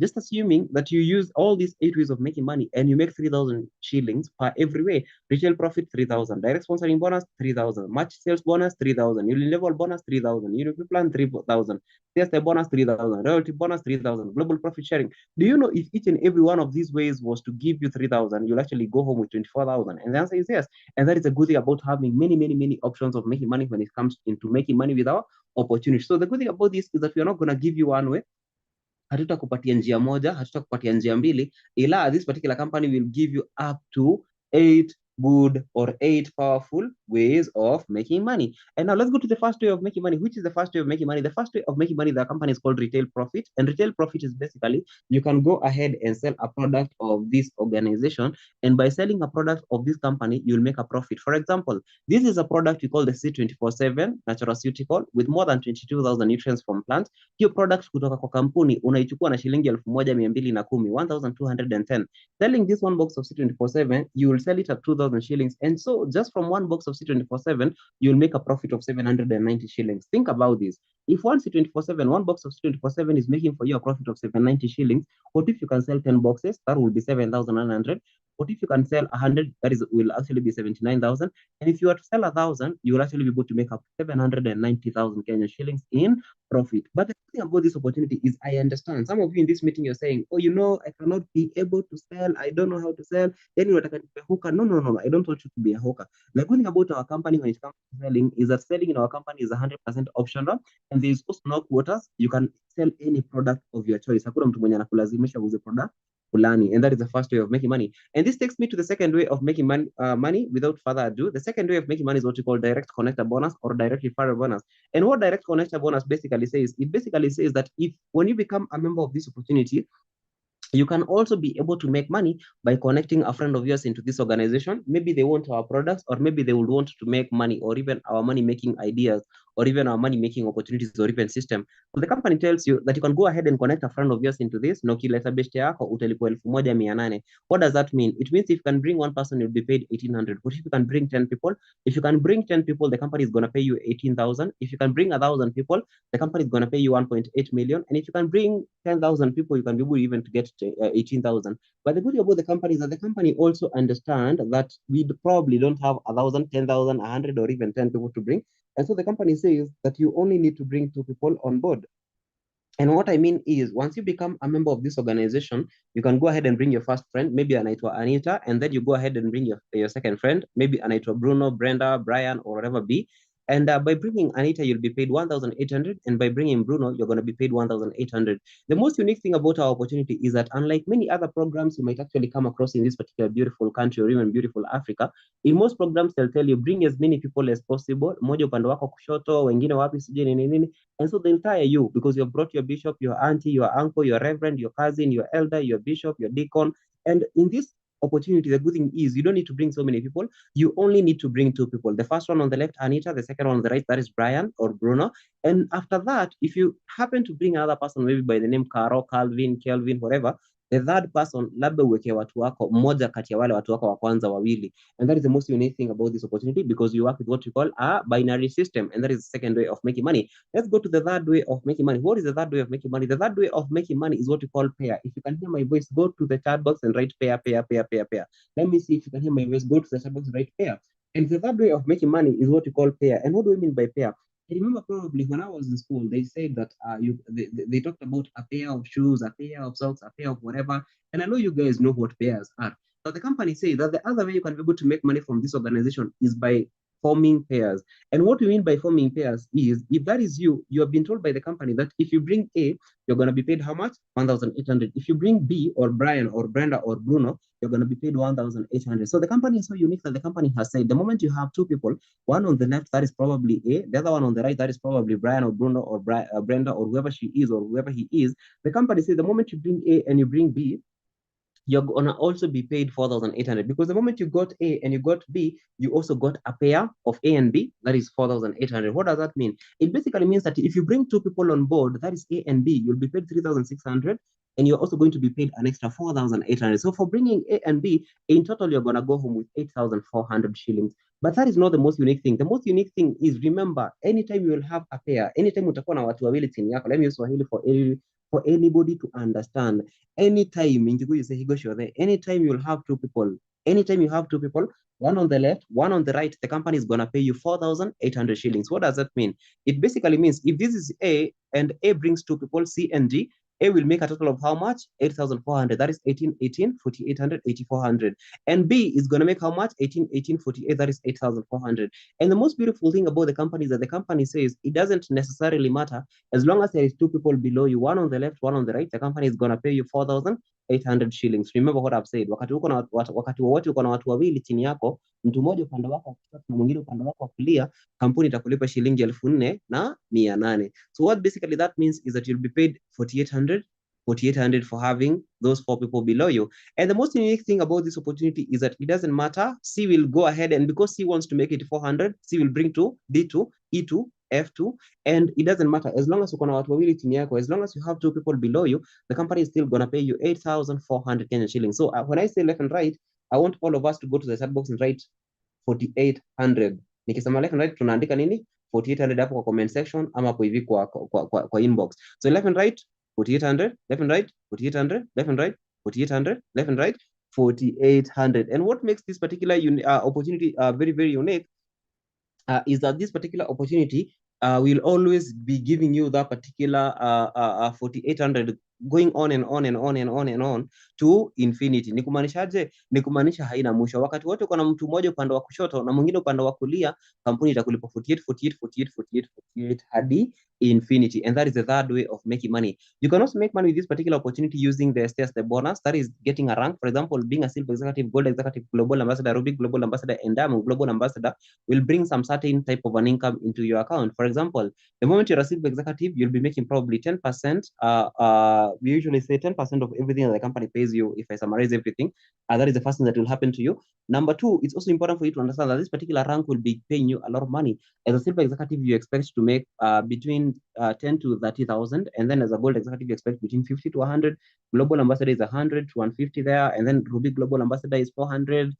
Just assuming that you use all these 8 ways of making money and you make 3,000 shillings per every way. Retail profit, 3,000. Direct sponsoring bonus, 3,000. Match sales bonus, 3,000. Unilevel bonus, 3,000. UniPay plan, 3,000. Just a bonus, 3,000. Royalty bonus, 3,000. Global profit sharing. Do you know if each and every one of these ways was to give you 3,000, you'll actually go home with 24,000? And the answer is yes. And that is a good thing about having many options of making money when it comes into making money with our opportunity. So the good thing about this is that we are not going to give you one way. Hatutakupatia njia moja, hatutakupatia njia mbili, ila this particular company will give you up to 8 good or 8 powerful ways of making money. And now let's go to the first way of making money. Which is the first way of making money? The first way of making money, the company is called retail profit. And retail profit is basically, you can go ahead and sell a product of this organization. And by selling a product of this company, you'll make a profit. For example, this is a product we call the C24/7 Naturaceutical with more than 22,000 nutrients from plants. Hiyo product kutoka kwa kampuni unaichukua na shilingi 1,210, 1,210. Selling this one box of C24/7, you will sell it at 2,000 shillings. And so just from one box of C24/7, you'll make a profit of 790 shillings. Think about this. If one C24/7, one box of C24/7 is making for you a profit of 790 shillings, what if you can sell 10 boxes? That will be 7,900. What if you can sell 100? That will actually be 79,000. And if you are to sell 1,000, you will actually be able to make up 790,000 Kenyan shillings in profit. But the thing about this opportunity is I understand. Some of you in this meeting, you're saying, oh, I cannot be able to sell. I don't know how to sell. Then you are a hawker. No. I don't want you to be a hawker. The good thing about our company when it comes to selling is that selling in our company is 100% optional. And there's also no quotas. You can sell any product of your choice. Hakuna mtu mwenye anakulazimisha uuze product fulani. And that is the first way of making money. And this takes me to the second way of making money without further ado. The second way of making money is what we call direct connector bonus or direct referral bonus. And what direct connector bonus basically says, it basically says that when you become a member of this opportunity, you can also be able to make money by connecting a friend of yours into this organization. Maybe they want our products, or maybe they would want to make money, or even our money-making ideas, or even our money-making opportunities, or even system. So the company tells you that you can go ahead and connect a friend of yours into this. Na ukileta beshte yako utalipwa 1,800. What does that mean? It means if you can bring one person, you'll be paid 1,800. But if you can bring 10 people, if you can bring 10 people, the company is going to pay you 18,000. If you can bring 1,000 people, the company is going to pay you 1.8 million. And if you can bring 10,000 people, you can be able even to get 18,000. But the good thing about the company is that the company also understand that we probably don't have 1,000, 10,000, 100, or even 10 people to bring. And so the company says that you only need to bring 2 people on board. And what I mean is, once you become a member of this organization, you can go ahead and bring your first friend, maybe anaitwa Anita, and then you go ahead and bring your second friend, maybe anaitwa Bruno, Brenda, Brian, or whatever be. And by bringing Anita, you'll be paid 1,800. And by bringing Bruno, you're going to be paid 1,800. The most unique thing about our opportunity is that unlike many other programs you might actually come across in this particular beautiful country or even beautiful Africa, in most programs, they'll tell you, bring as many people as possible. Moja upande wako kushoto, wengine wapi sijui nini. And so they'll tire you because you've brought your bishop, your auntie, your uncle, your reverend, your cousin, your elder, your bishop, your deacon. And in this opportunity, the good thing is you don't need to bring so many people. You only need to bring 2 people. The first one on the left, Anita. The second one on the right, that is Brian or Bruno. And after that, if you happen to bring another person, maybe by the name Caro, Calvin, Kelvin, whatever, the third person, labda uweke watu wako, mmoja kati ya wale watu wako wa kwanza wawili. And that is the most unique thing about this opportunity because you work with what we call a binary system. And that is the second way of making money. Let's go to the third way of making money. What is the third way of making money? The third way of making money is what we call pair. If you can hear my voice, go to the chat box and write pair. Let me see if you can hear my voice. Go to the chat box and write pair. And the third way of making money is what we call pair. And what do we mean by pair? I remember probably when I was in school, they said that they talked about a pair of shoes, a pair of socks, a pair of whatever. And I know you guys know what pairs are. So the company says that the other way you can be able to make money from this organization is by forming pairs. And what we mean by forming pairs is, if that is you have been told by the company that if you bring A, you're going to be paid how much? 1,800. If you bring B or Brian or Brenda or Bruno, you're going to be paid 1,800. So the company is so unique that the company has said, the moment you have 2 people, one on the left, that is probably A, the other one on the right, that is probably Brian or Bruno or Brenda or whoever she is or whoever he is, the company says the moment you bring A and you bring B, you're gonna also be paid 4,800 because the moment you got A and you got B, you also got a pair of A and B, that is 4,800. What does that mean? It basically means that if you bring 2 people on board, that is A and B, you'll be paid 3,600 and you're also going to be paid an extra 4,800. So for bringing A and B, in total, you're gonna go home with 8,400 shillings. But that is not the most unique thing. The most unique thing is, remember, anytime you will have a pair, anytime utakuwa na watu wawili chini yako, let me use Swahili for anybody to understand. Anytime in Kikuyu say Higoshi there, anytime you'll have 2 people, anytime you have 2 people, one on the left, one on the right, the company is gonna pay you 4,800 shillings. What does that mean? It basically means if this is A and A brings 2 people, C and D, A will make a total of how much? 8,400. That is 18, 4,800, 8,400. And B is going to make how much? 18, 48. That is 8,400. And the most beautiful thing about the company is that the company says it doesn't necessarily matter as long as there is 2 people below you, one on the left, one on the right, the company is going to pay you 4,800 shillings. Remember what I've said. Wakati wowote uko na watu wawili chini yako, mtu mmoja upande wako wa kushoto na mwingine upande wako wa kulia, kampuni itakulipa shilingi 4,400. So what basically that means is that you'll be paid 4,800 for having those 4 people below you. And the most unique thing about this opportunity is that it doesn't matter. C will go ahead, and because C wants to make it 400, C will bring 2, D2, E2, F2, and it doesn't matter. As long as uko na watu wawili chini yako, as long as you have 2 people below you, the company is still gonna pay you 8,400 Kenyan shillings. So when I say left and right, I want all of us to go to the chat box and write 4,800. Nikisema left and right, tunaandika nini? 4,800 hapo kwa comment section ama hapo hivi kwa inbox. So left and right, 4,800, left and right, 4,800, left and right, 4,800, left and right, 4,800. And what makes this particular opportunity very, very unique is that this particular opportunity, we'll always be giving you that particular 4800 going on and on and on and on and on to infinity. Ni kumaanishaje? Ni kumaanisha haina mwisho. Wakati wote kuna mtu mmoja upande wa kushoto na mwingine upande wa kulia, kampuni itakulipa 48 hadi infinity. And that is the third way of making money. You can also make money with this particular opportunity using the stairs, the bonus. That is getting a rank. For example, being a silver executive, gold executive, global ambassador, Rubik global ambassador, and diamond global ambassador will bring some certain type of an income into your account. For example, the moment you're a silver executive, you'll be making probably 10%. We usually say 10% of everything that the company pays you. If I summarize everything, that is the first thing that will happen to you. Number two, it's also important for you to understand that this particular rank will be paying you a lot of money. As a silver executive, you expect to make between 10 to 30,000, and then as a gold executive, you expect between 50 to 100. Global ambassador is 100 to 150 there, and then Ruby global ambassador is 400.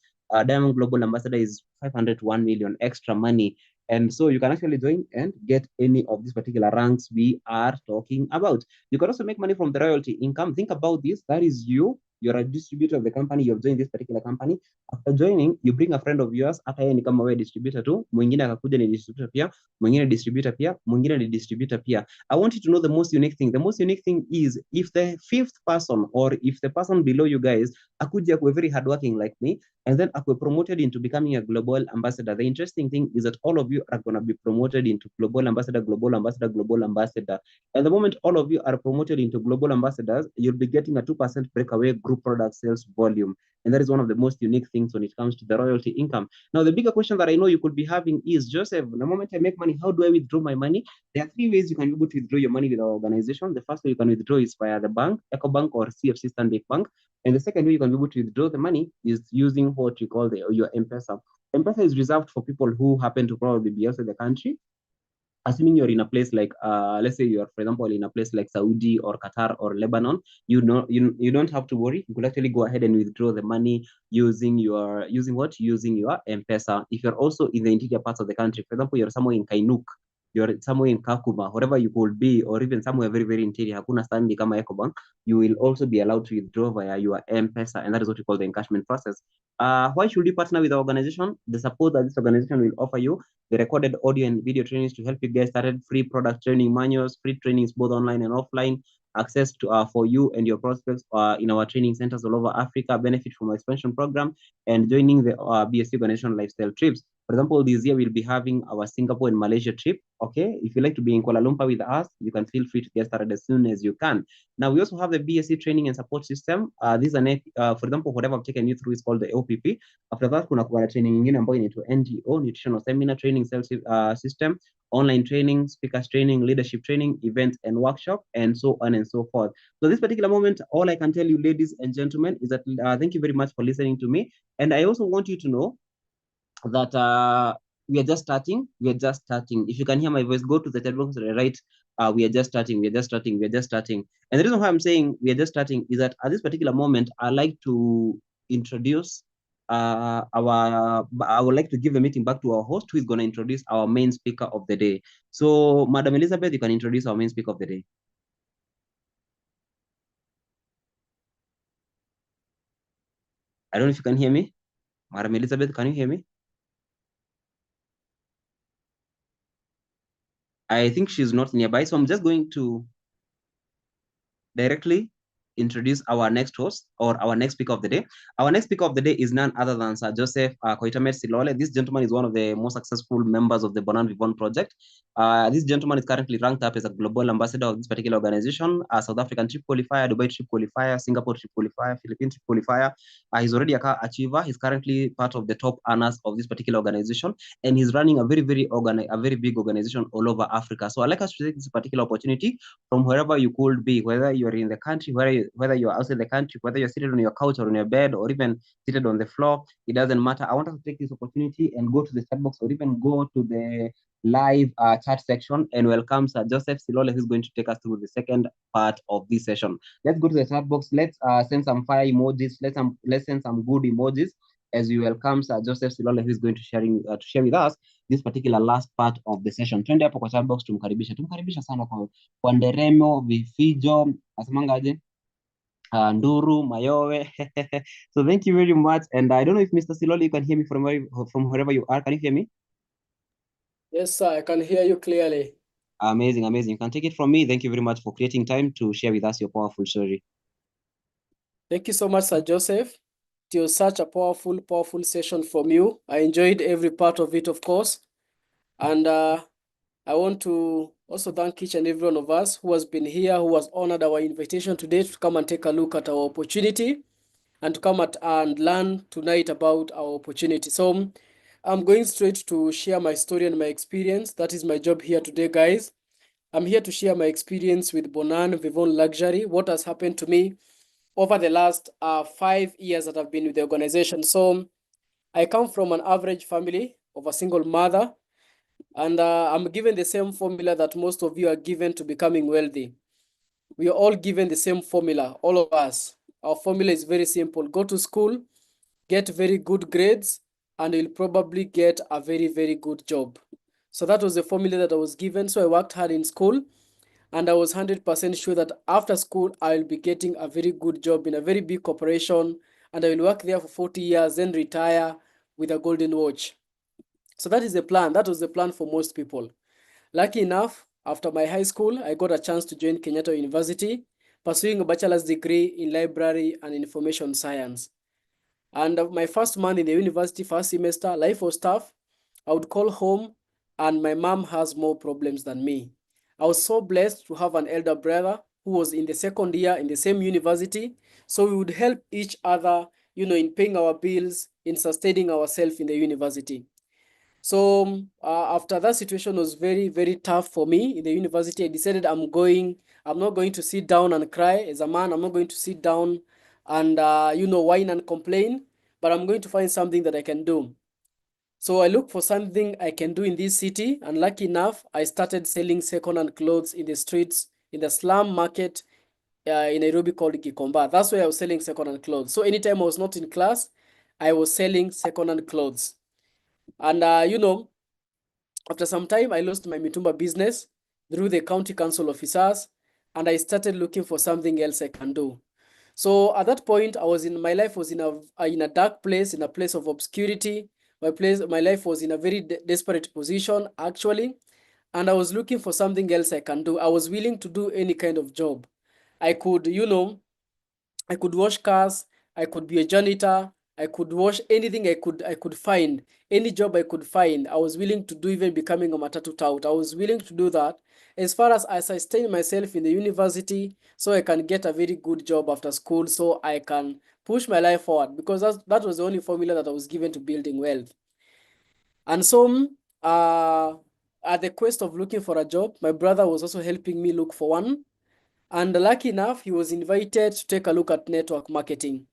Diamond global ambassador is 500 to 1 million extra money. And so you can actually join and get any of these particular ranks we are talking about. You can also make money from the royalty income. Think about this. That is you. You're a distributor of the company. You've joined this particular company. After joining, you bring a friend of yours. Hata yeye ni kama wewe distributor tu. Mwingine akakuja ni distributor pia. Mwingine distributor pia. Mwingine ni distributor pia. I want you to know the most unique thing. The most unique thing is if the fifth person or if the person below you guys akuja kuwa very hardworking like me, and then we're promoted into becoming a global ambassador. The interesting thing is that all of you are going to be promoted into global ambassador, global ambassador, global ambassador. And the moment all of you are promoted into global ambassadors, you'll be getting a 2% breakaway group product sales volume. And that is one of the most unique things when it comes to the royalty income. Now, the bigger question that I know you could be having is, Joseph, the moment I make money, how do I withdraw my money? There are three ways you can be able to withdraw your money with our organization. The first way you can withdraw is via the bank, EcoBank or CFC Stanbic Bank. And the second way you can be able to withdraw the money is using what you call your M-Pesa. M-Pesa is reserved for people who happen to probably be outside the country. Assuming you're in a place like, let's say you're, for example, in a place like Saudi or Qatar or Lebanon, you don't have to worry. You could actually go ahead and withdraw the money using your M-Pesa. If you're also in the interior parts of the country, for example, you're somewhere in Kainuk, you're somewhere in Kakuma, wherever you could be, or even somewhere very, very interior, hakuna stand kama EcoBank, you will also be allowed to withdraw via your M-Pesa, and that is what we call the encashment process. Why should you partner with the organization? The support that this organization will offer you, the recorded audio and video trainings to help you get started, free product training manuals, free trainings both online and offline, access to for you and your prospects in our training centers all over Africa, benefit from our expansion program, and joining the BSC Organization lifestyle trips. For example, this year we'll be having our Singapore and Malaysia trip. Okay, if you like to be in Kuala Lumpur with us, you can feel free to get started as soon as you can. Now, we also have the BSC training and support system. These are, for example, whatever I've taken you through is called the OPP. After that, kuna kuwa training ingine ambayo inaitwa NGO, Nutritional Seminar Training Sales System, online training, speakers training, leadership training, events and workshop, and so on and so forth. So this particular moment, all I can tell you, ladies and gentlemen, is that thank you very much for listening to me. And I also want you to know that we are just starting. We are just starting. If you can hear my voice, go to the chat box and write, we are just starting. We are just starting. We are just starting. And the reason why I'm saying we are just starting is that at this particular moment, I like to introduce I would like to give the meeting back to our host, who is going to introduce our main speaker of the day. So, Madam Elizabeth, you can introduce our main speaker of the day. I don't know if you can hear me. Madam Elizabeth, can you hear me? I think she's not nearby, so I'm just going to directly introduce our next host or our next speaker of the day. Our next speaker of the day is none other than Sir Joseph Koitamet Silole. This gentleman is one of the most successful members of the Bonan Vivon project. This gentleman is currently ranked up as a global ambassador of this particular organization, a South African trip qualifier, Dubai trip qualifier, Singapore trip qualifier, Philippine trip qualifier. He's already a car achiever. He's currently part of the top earners of this particular organization, and he's running a very big organization all over Africa. So I'd like us to take this particular opportunity from wherever you could be, whether you're in the country, whether you're outside the country, whether you're seated on your couch or on your bed, or even seated on the floor, it doesn't matter. I want us to take this opportunity and go to the chat box, or even go to the live chat section and welcome Sir Joseph Silole, who's going to take us through the second part of this session. Let's go to the chat box. Let's send some fire emojis. Let's send some good emojis as we welcome Sir Joseph Silole, who is going to share with us this particular last part of the session. Twende hapo kwa chat box, tumkaribisha sana kwa nderemo, vifijo, asemangaje, Nduru, Mayowe. So thank you very much. And I don't know if Mr. Silole, you can hear me from wherever you are. Can you hear me? Yes, sir. I can hear you clearly. Amazing, amazing. You can take it from me. Thank you very much for creating time to share with us your powerful story. Thank you so much, Sir Joseph. It was such a powerful session from you. I enjoyed every part of it, of course. And I want to also thank each and every one of us who has been here, who has honored our invitation today to come and take a look at our opportunity and to come and learn tonight about our opportunity. So I'm going straight to share my story and my experience. That is my job here today, guys. I'm here to share my experience with Bonan Vivon Luxury, what has happened to me over the last 5 years that I've been with the organization. So I come from an average family of a single mother, and I'm given the same formula that most of you are given to becoming wealthy. We are all given the same formula, all of us. Our formula is very simple. Go to school, get very good grades, and you'll probably get a very good job. So that was the formula that I was given. So I worked hard in school, and I was 100% sure that after school, I'll be getting a very good job in a very big corporation, and I will work there for 40 years, then retire with a golden watch. So that is the plan. That was the plan for most people. Lucky enough, after my high school, I got a chance to join Kenyatta University, pursuing a bachelor's degree in library and information science. And my first month in the university, first semester, life was tough. I would call home, and my mom has more problems than me. I was so blessed to have an elder brother who was in the second year in the same university. So we would help each other, in paying our bills, in sustaining ourselves in the university. So after that situation was very tough for me in the university, I decided I'm not going to sit down and cry. As a man, I'm not going to sit down and, whine and complain, but I'm going to find something that I can do. So I looked for something I can do in this city, and lucky enough, I started selling second-hand clothes in the streets, in the slum market in Nairobi called Gikomba. That's where I was selling second-hand clothes. So anytime I was not in class, I was selling second-hand clothes. And, after some time, I lost my mitumba business through the county council officers, and I started looking for something else I can do. So at that point, my life was in a dark place, in a place of obscurity. My life was in a very desperate position, actually, and I was looking for something else I can do. I was willing to do any kind of job. I could, I could wash cars, I could be a janitor, I could wash anything I could find, any job I could find. I was willing to do, even becoming a matatu tout. I was willing to do that as far as I sustain myself in the university, so I can get a very good job after school, so I can push my life forward, because that was the only formula that I was given to building wealth. And so at the quest of looking for a job, my brother was also helping me look for one. And lucky enough, he was invited to take a look at network marketing.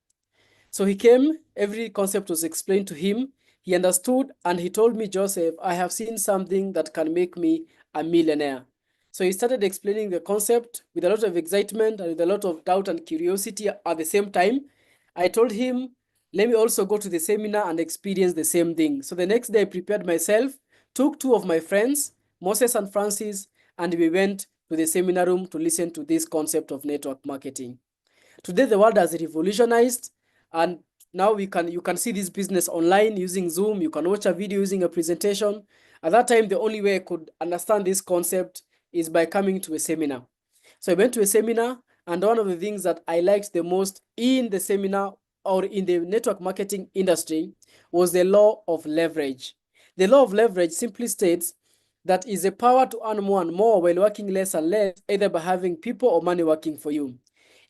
So he came, every concept was explained to him. He understood, and he told me, Joseph, I have seen something that can make me a millionaire. So he started explaining the concept with a lot of excitement and with a lot of doubt and curiosity at the same time. I told him, let me also go to the seminar and experience the same thing. So the next day I prepared myself, took two of my friends, Moses and Francis, and we went to the seminar room to listen to this concept of network marketing. Today, the world has revolutionized, and now you can see this business online using Zoom. You can watch a video using a presentation. At that time, the only way I could understand this concept is by coming to a seminar. So I went to a seminar, and one of the things that I liked the most in the seminar or in the network marketing industry was the law of leverage. The law of leverage simply states that is a power to earn more and more while working less and less, either by having people or money working for you.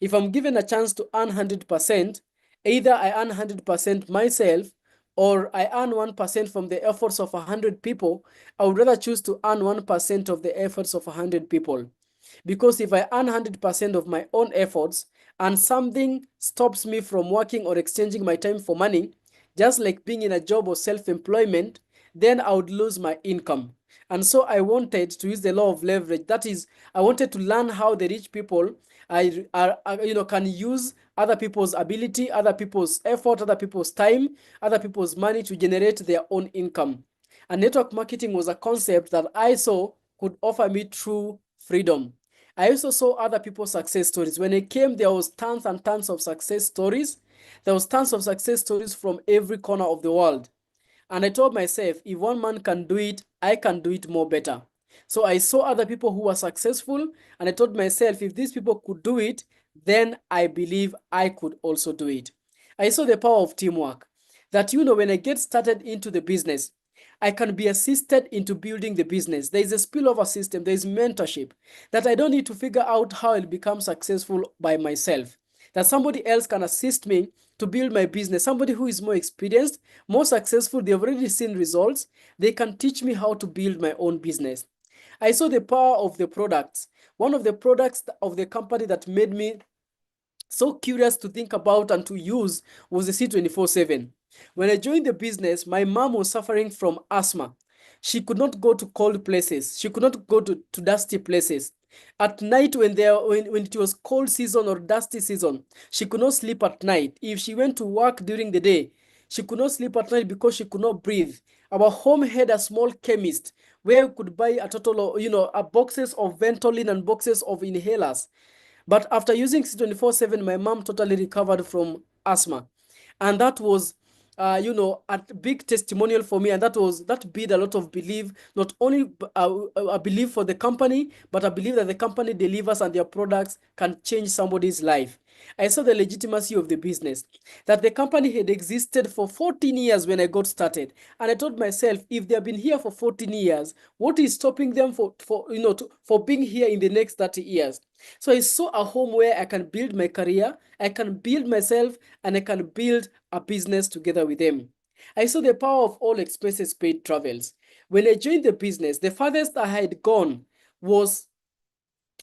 If I'm given a chance to earn 100%, either I earn 100% myself or I earn 1% from the efforts of 100 people, I would rather choose to earn 1% of the efforts of 100 people. Because if I earn 100% of my own efforts and something stops me from working or exchanging my time for money, just like being in a job or self-employment, then I would lose my income. And so I wanted to use the law of leverage. That is, I wanted to learn how the rich people can use other people's ability, other people's effort, other people's time, other people's money to generate their own income. And network marketing was a concept that I saw could offer me true freedom. I also saw other people's success stories. When I came, there was tons and tons of success stories. There was tons of success stories from every corner of the world. And I told myself, if one man can do it, I can do it more better. So I saw other people who were successful, and I told myself, if these people could do it, then I believe I could also do it. I saw the power of teamwork. That, when I get started into the business, I can be assisted into building the business. There is a spillover system, there is mentorship, that I don't need to figure out how I'll become successful by myself. That somebody else can assist me to build my business. Somebody who is more experienced, more successful, they've already seen results. They can teach me how to build my own business. I saw the power of the products. One of the products of the company that made me so curious to think about and to use was the C24/7. When I joined the business, my mom was suffering from asthma. She could not go to cold places. She could not go to dusty places. At night, when it was cold season or dusty season, she could not sleep at night. If she went to work during the day, she could not sleep at night because she could not breathe. Our home had a small chemist where we could buy a total of, a boxes of Ventolin and boxes of inhalers. But after using C24/7, my mom totally recovered from asthma. And that was, a big testimonial for me. And that built a lot of belief, not only a belief for the company, but a belief that the company delivers and their products can change somebody's life. I saw the legitimacy of the business, that the company had existed for 14 years when I got started. And I told myself, if they have been here for 14 years, what is stopping them for being here in the next 30 years? So I saw a home where I can build my career, I can build myself, and I can build a business together with them. I saw the power of all expenses paid travels. When I joined the business, the farthest I had gone was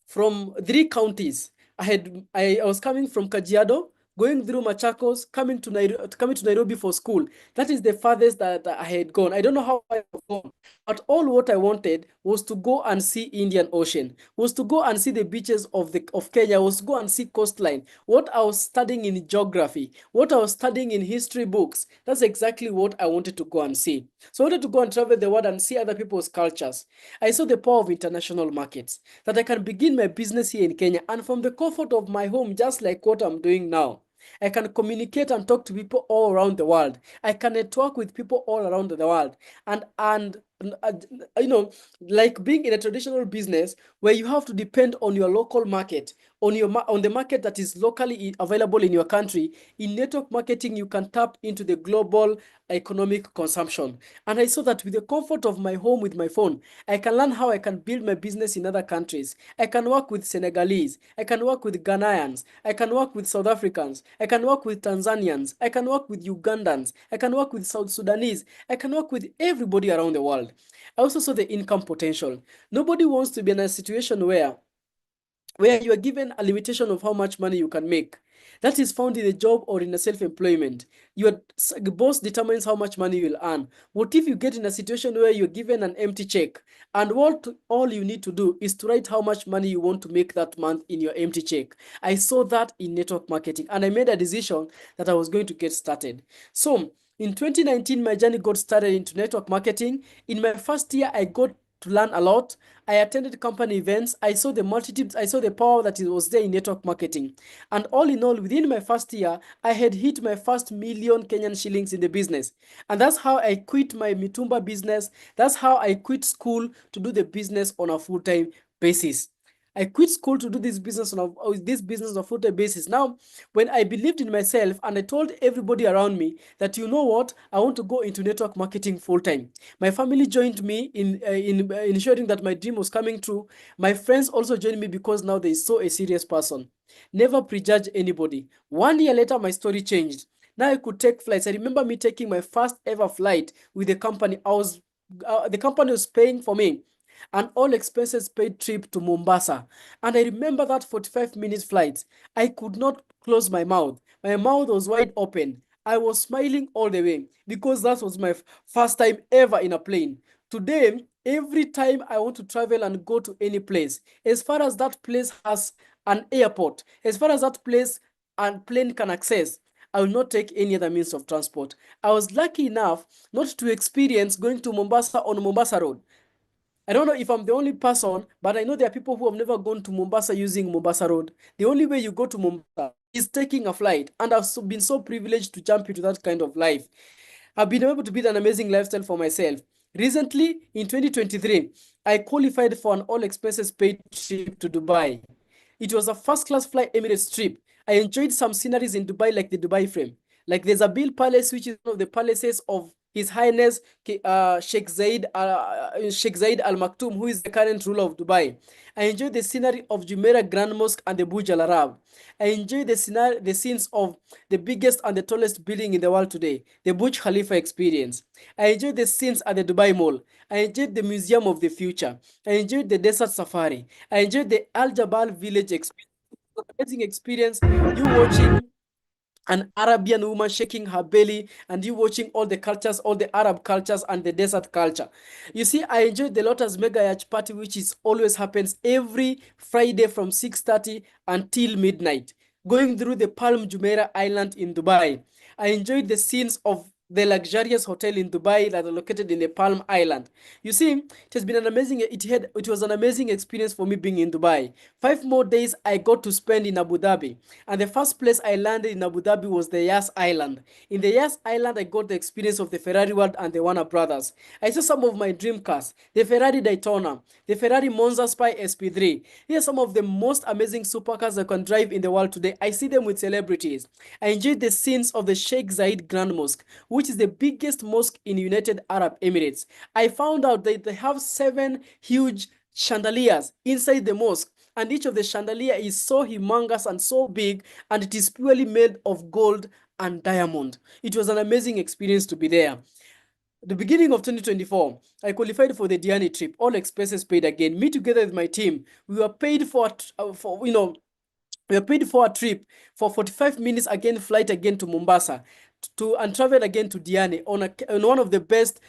from 3 counties. I was coming from Kajiado, going through Machakos, coming to Nairobi for school. That is the farthest that I had gone. I don't know how I have gone, but all what I wanted was to go and see Indian Ocean, was to go and see the beaches of Kenya, was to go and see coastline. What I was studying in geography, what I was studying in history books, that's exactly what I wanted to go and see. So I wanted to go and travel the world and see other people's cultures. I saw the power of international markets, that I can begin my business here in Kenya and from the comfort of my home, just like what I'm doing now. I can communicate and talk to people all around the world. I can network with people all around the world. And like being in a traditional business where you have to depend on your local market, on the market that is locally available in your country. In network marketing, you can tap into the global economic consumption. And I saw that with the comfort of my home with my phone, I can learn how I can build my business in other countries. I can work with Senegalese, I can work with Ghanaians, I can work with South Africans, I can work with Tanzanians, I can work with Ugandans, I can work with South Sudanese, I can work with everybody around the world. I also saw the income potential. Nobody wants to be in a situation where you are given a limitation of how much money you can make. That is found in a job or in a self-employment. Your boss determines how much money you will earn. What if you get in a situation where you're given an empty check and all you need to do is to write how much money you want to make that month in your empty check? I saw that in network marketing and I made a decision that I was going to get started. So in 2019, my journey got started into network marketing. In my first year, I got to learn a lot. I attended company events. I saw the multitudes. I saw the power that it was there in network marketing. And all in all, within my first year, I had hit my first million Kenyan shillings in the business. And that's how I quit my Mitumba business. That's how I quit school to do the business on a full-time basis. I quit school to do this business on a full-time basis. Now, when I believed in myself and I told everybody around me that, you know what, I want to go into network marketing full-time. My family joined me in ensuring that my dream was coming true. My friends also joined me because now they saw a serious person. Never prejudge anybody. 1 year later, my story changed. Now I could take flights. I remember me taking my first ever flight with the company. The company was paying for me an all expenses paid trip to Mombasa. And I remember that 45 minutes flight. I could not close my mouth. My mouth was wide open. I was smiling all the way because that was my first time ever in a plane. Today, every time I want to travel and go to any place, as far as that place has an airport, as far as that place and plane can access, I will not take any other means of transport. I was lucky enough not to experience going to Mombasa on Mombasa Road. I don't know if I'm the only person, but I know there are people who have never gone to Mombasa using Mombasa Road. The only way you go to Mombasa is taking a flight, and I've been so privileged to jump into that kind of life. I've been able to build an amazing lifestyle for myself. Recently, in 2023, I qualified for an all expenses paid trip to Dubai. It was a first-class Fly Emirates trip. I enjoyed some sceneries in Dubai, like the Dubai Frame. Like there's a Bill Palace, which is one of the palaces of His Highness Sheikh Zayed Al Maktoum, who is the current ruler of Dubai. I enjoyed the scenery of Jumeirah Grand Mosque and the Burj Al Arab. I enjoyed the scenes of the biggest and the tallest building in the world today, the Burj Khalifa experience. I enjoyed the scenes at the Dubai Mall. I enjoyed the Museum of the Future. I enjoyed the Desert Safari. I enjoyed the Al Jabal Village experience. Amazing experience. You watching an Arabian woman shaking her belly, and you watching all the cultures, all the Arab cultures and the desert culture. You see, I enjoyed the Lotus Mega Yacht Party, which is always happens every Friday from 6:30 until midnight, going through the Palm Jumeirah Island in Dubai. I enjoyed the scenes of the luxurious hotel in Dubai that are located in the Palm Island. You see, it has been an amazing, it was an amazing experience for me being in Dubai. 5 more days I got to spend in Abu Dhabi. And the first place I landed in Abu Dhabi was the Yas Island. In the Yas Island, I got the experience of the Ferrari World and the Warner Brothers. I saw some of my dream cars, the Ferrari Daytona, the Ferrari Monza Spy SP3. These are some of the most amazing supercars I can drive in the world today. I see them with celebrities. I enjoyed the scenes of the Sheikh Zayed Grand Mosque, which is the biggest mosque in United Arab Emirates. I found out that they have 7 huge chandeliers inside the mosque, and each of the chandelier is so humongous and so big, and it is purely made of gold and diamond. It was an amazing experience to be there. The beginning of 2024, I qualified for the Diani trip, all expenses paid again. Me together with my team, we were paid for we were paid for a trip for 45 minutes again, flight again to Mombasa, and travel again to Diani on one of the best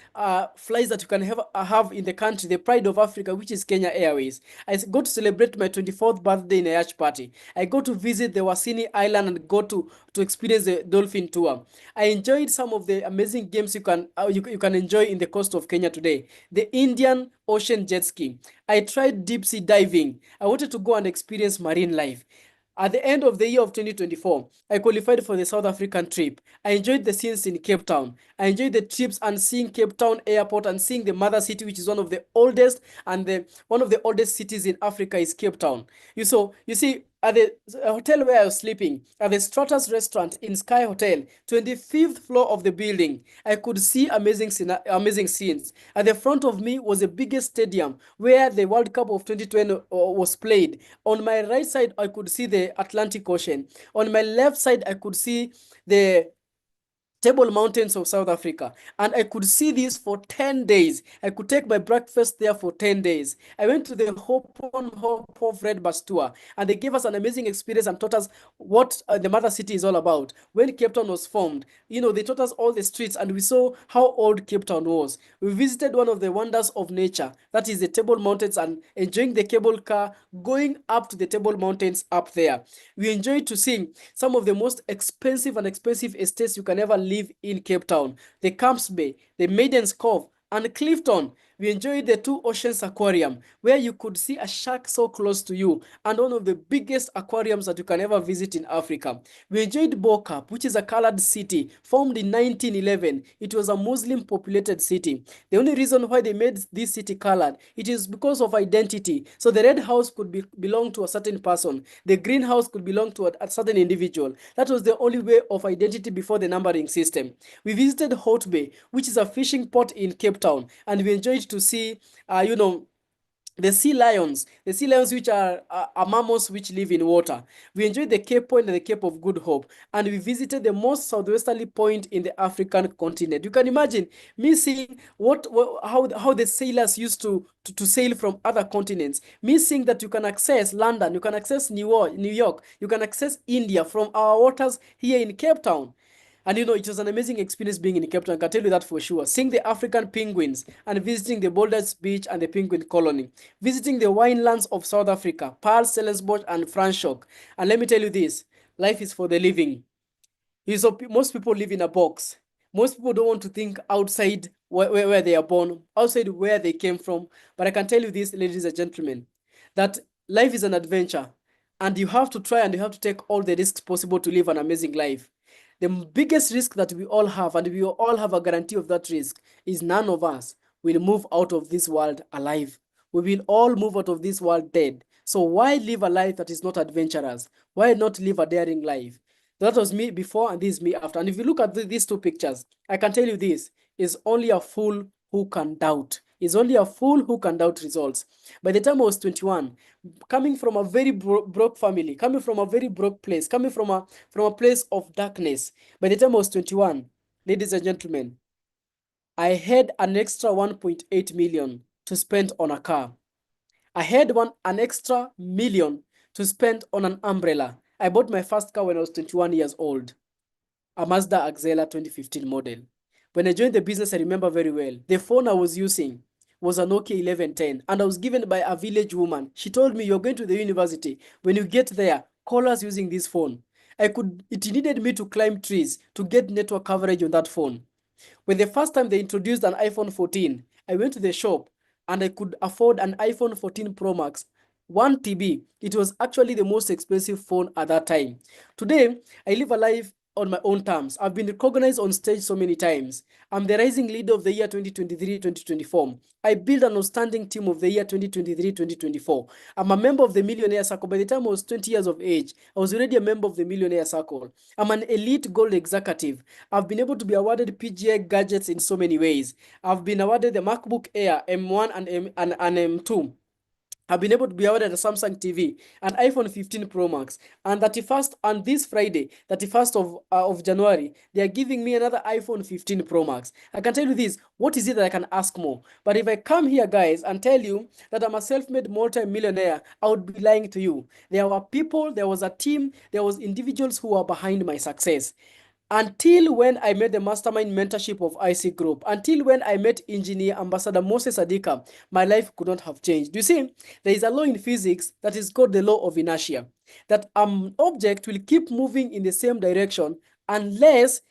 flights that you can have in the country, the pride of Africa, which is Kenya Airways. I got to celebrate my 24th birthday in a yacht party. I got to visit the Wasini Island and got to experience the dolphin tour. I enjoyed some of the amazing games you can enjoy in the coast of Kenya today. The Indian Ocean jet ski. I tried deep sea diving. I wanted to go and experience marine life. At the end of the year of 2024, I qualified for the South African trip. I enjoyed the scenes in Cape Town. I enjoyed the trips and seeing Cape Town Airport and seeing the mother city, which is one of the oldest one of the oldest cities in Africa is Cape Town. You see, at the hotel where I was sleeping, at the Stratus restaurant in Sky Hotel, 25th floor of the building, I could see amazing scenes. At the front of me was the biggest stadium where the World Cup of 2020 was played. On my right side, I could see the Atlantic Ocean. On my left side, I could see the Table Mountains of South Africa, and I could see this for 10 days. I could take my breakfast there for 10 days. I went to the Hope of Red Bus tour, and they gave us an amazing experience and taught us what the mother city is all about. When Cape Town was formed, they taught us all the streets, and we saw how old Cape Town was. We visited one of the wonders of nature, that is the Table Mountains, and enjoying the cable car going up to the Table Mountains up there. We enjoyed to see some of the most expensive estates you can ever live in Cape Town, the Camps Bay, the Maiden's Cove, and Clifton. We enjoyed the Two Oceans Aquarium, where you could see a shark so close to you, and one of the biggest aquariums that you can ever visit in Africa. We enjoyed Bo-Kaap, which is a colored city formed in 1911. It was a Muslim populated city. The only reason why they made this city colored, it is because of identity. So the red house could belong to a certain person. The green house could belong to a certain individual. That was the only way of identity before the numbering system. We visited Hout Bay, which is a fishing port in Cape Town, and we enjoyed to see, the sea lions which are mammals which live in water. We enjoyed the Cape Point and the Cape of Good Hope, and we visited the most southwesterly point in the African continent. You can imagine me seeing how the sailors used to sail from other continents. Me seeing that you can access London, you can access New York, you can access India from our waters here in Cape Town. And it was an amazing experience being in Cape Town, I can tell you that for sure. Seeing the African penguins and visiting the Boulders Beach and the penguin colony. Visiting the winelands of South Africa, Paarl, Stellenbosch, and Franschhoek. And let me tell you this, life is for the living. Most people live in a box. Most people don't want to think outside where they are born, outside where they came from. But I can tell you this, ladies and gentlemen, that life is an adventure. And you have to try and you have to take all the risks possible to live an amazing life. The biggest risk that we all have, and we all have a guarantee of that risk, is none of us will move out of this world alive. We will all move out of this world dead. So why live a life that is not adventurous? Why not live a daring life? That was me before and this is me after. And if you look at these two pictures, I can tell you this is only a fool who can doubt. It's only a fool who can doubt results. By the time I was 21, coming from a very broke family, coming from a very broke place, coming from a place of darkness, by the time I was 21, ladies and gentlemen, I had an extra 1.8 million to spend on a car. I had an extra million to spend on an umbrella. I bought my first car when I was 21 years old, a Mazda Axela 2015 model. When I joined the business, I remember very well. The phone I was using was a Nokia 1110, and I was given by a village woman. She told me, "You're going to the university. When you get there, call us using this phone." It needed me to climb trees to get network coverage on that phone. When the first time they introduced an iPhone 14, I went to the shop and I could afford an iPhone 14 Pro Max, 1 TB. It was actually the most expensive phone at that time. Today, I live a life on my own terms. I've been recognized on stage so many times. I'm the Rising Leader of the Year 2023-2024. I built an outstanding team of the year 2023-2024. I'm a member of the Millionaire Circle. By the time I was 20 years of age, I was already a member of the Millionaire Circle. I'm an elite gold executive. I've been able to be awarded PGA gadgets in so many ways. I've been awarded the MacBook Air M1 and M2. I've been able to be awarded a Samsung TV, an iPhone 15 Pro Max, and this Friday, 31st of January, they are giving me another iPhone 15 Pro Max. I can tell you this, what is it that I can ask more? But if I come here, guys, and tell you that I'm a self-made multi-millionaire, I would be lying to you. There were people, there was a team, there was individuals who were behind my success. Until when I met the mastermind mentorship of IC Group, until when I met Engineer Ambassador Moses Adika, my life could not have changed. You see, there is a law in physics that is called the law of inertia, that an object will keep moving in the same direction unless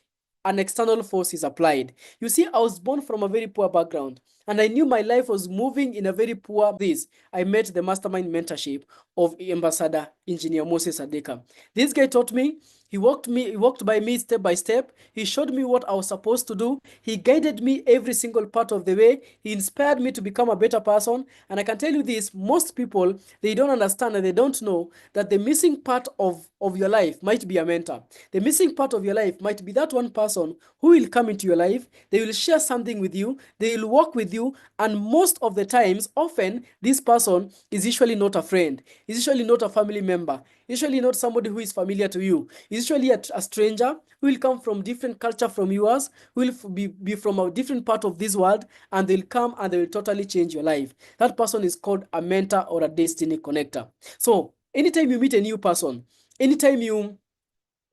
an external force is applied. You see, I was born from a very poor background, and I knew my life was moving in a very poor this. I met the mastermind mentorship of Ambassador Engineer Moses Adeka. This guy taught me. He walked by me step by step. He showed me what I was supposed to do. He guided me every single part of the way. He inspired me to become a better person. And I can tell you this, most people, they don't understand and they don't know that the missing part of your life might be a mentor. The missing part of your life might be that one person who will come into your life. They will share something with you. They will work with you. And most of the times, often, this person is usually not a friend. Is usually not a family member. Usually not somebody who is familiar to you. Is usually a stranger who will come from different culture from yours, who will be from a different part of this world, and they'll come and they will totally change your life. That person is called a mentor or a destiny connector. So anytime you meet a new person, anytime you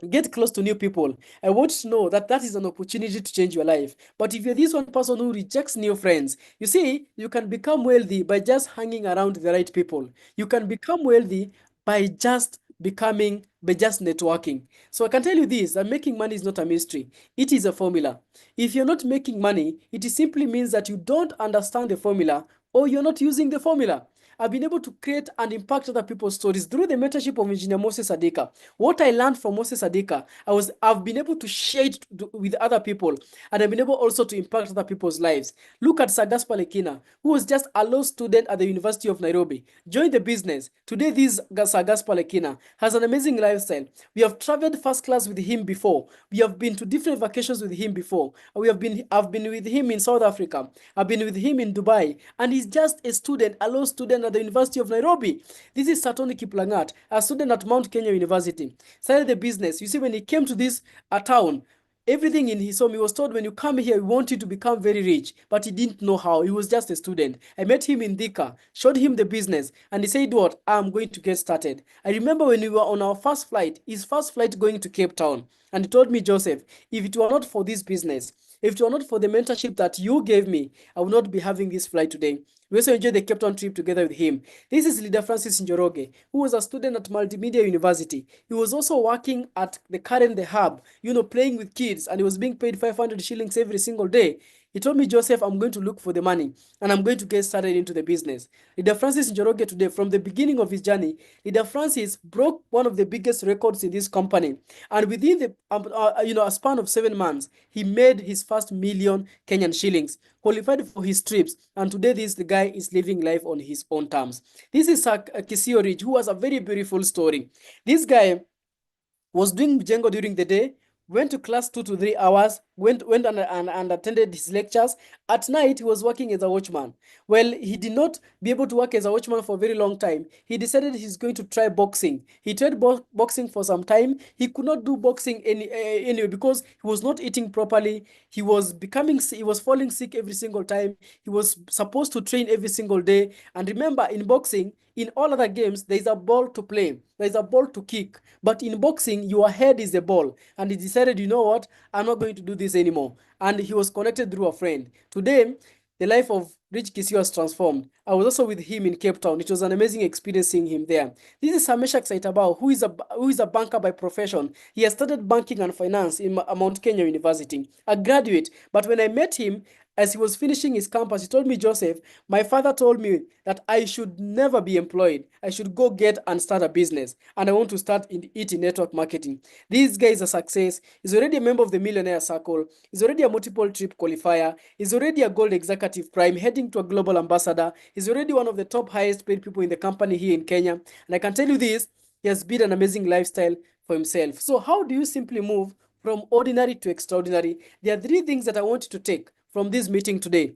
get close to new people, I want to know that that is an opportunity to change your life. But if you're this one person who rejects new friends, you see, you can become wealthy by just hanging around the right people. You can become wealthy by just networking. So I can tell you this, that making money is not a mystery. It is a formula. If you're not making money, it simply means that you don't understand the formula or you're not using the formula. I've been able to create and impact other people's stories through the mentorship of Engineer Moses Adika. What I learned from Moses Adika, I've been able to share it with other people, and I've been able also to impact other people's lives. Look at Sir Gaspar Lekina, who was just a law student at the University of Nairobi, joined the business. Today, this Sir Gaspar Lekina has an amazing lifestyle. We have traveled first class with him before. We have been to different vacations with him before. I've been with him in South Africa. I've been with him in Dubai, and he's just a student, a law student at the University of Nairobi. This is Satoni Kiplangat, a student at Mount Kenya University. Started the business. You see, when he came to this town, everything in his home, he was told, when you come here, we want you to become very rich. But he didn't know how. He was just a student. I met him in Thika, showed him the business, and he said, "What? I'm going to get started." I remember when we were on our first flight, his first flight going to Cape Town, and he told me, "Joseph, if it were not for this business, if it were not for the mentorship that you gave me, I would not be having this flight today." We also enjoyed the Cape Town trip together with him. This is Leader Francis Njoroge, who was a student at Multimedia University. He was also working at the Karen the Hub, playing with kids, and he was being paid 500 shillings every single day. He told me, Joseph, I'm going to look for the money and I'm going to get started into the business. Leader Francis Njoroge today, from the beginning of his journey, Leader Francis broke one of the biggest records in this company. And within the a span of 7 months, he made his first million Kenyan shillings, qualified for his trips. And today, the guy is living life on his own terms. This is Kisio Ridge, who has a very beautiful story. This guy was doing Mjengo during the day, went to class 2 to 3 hours, went and attended his lectures. At night, he was working as a watchman. Well, he did not be able to work as a watchman for a very long time. He decided he's going to try boxing. He tried boxing for some time. He could not do boxing anyway because he was not eating properly. He was falling sick every single time. He was supposed to train every single day. And remember, in boxing, in all other games, there is a ball to play. There is a ball to kick. But in boxing, your head is the ball. And he decided, you know what? I'm not going to do this anymore. And he was connected through a friend. Today, the life of Rich Kisio was transformed. I was also with him in Cape Town. It was an amazing experience seeing him there. This is Sameshak Saitabao, who is a banker by profession. He has studied banking and finance in Mount Kenya University, a graduate. But when I met him, as he was finishing his campus, he told me, Joseph, my father told me that I should never be employed. I should go get and start a business. And I want to start it in network marketing. This guy is a success. He's already a member of the Millionaire Circle. He's already a multiple trip qualifier. He's already a gold executive prime, heading to a global ambassador. He's already one of the top highest paid people in the company here in Kenya. And I can tell you this, he has built an amazing lifestyle for himself. So how do you simply move from ordinary to extraordinary? There are 3 things that I want you to take from this meeting today.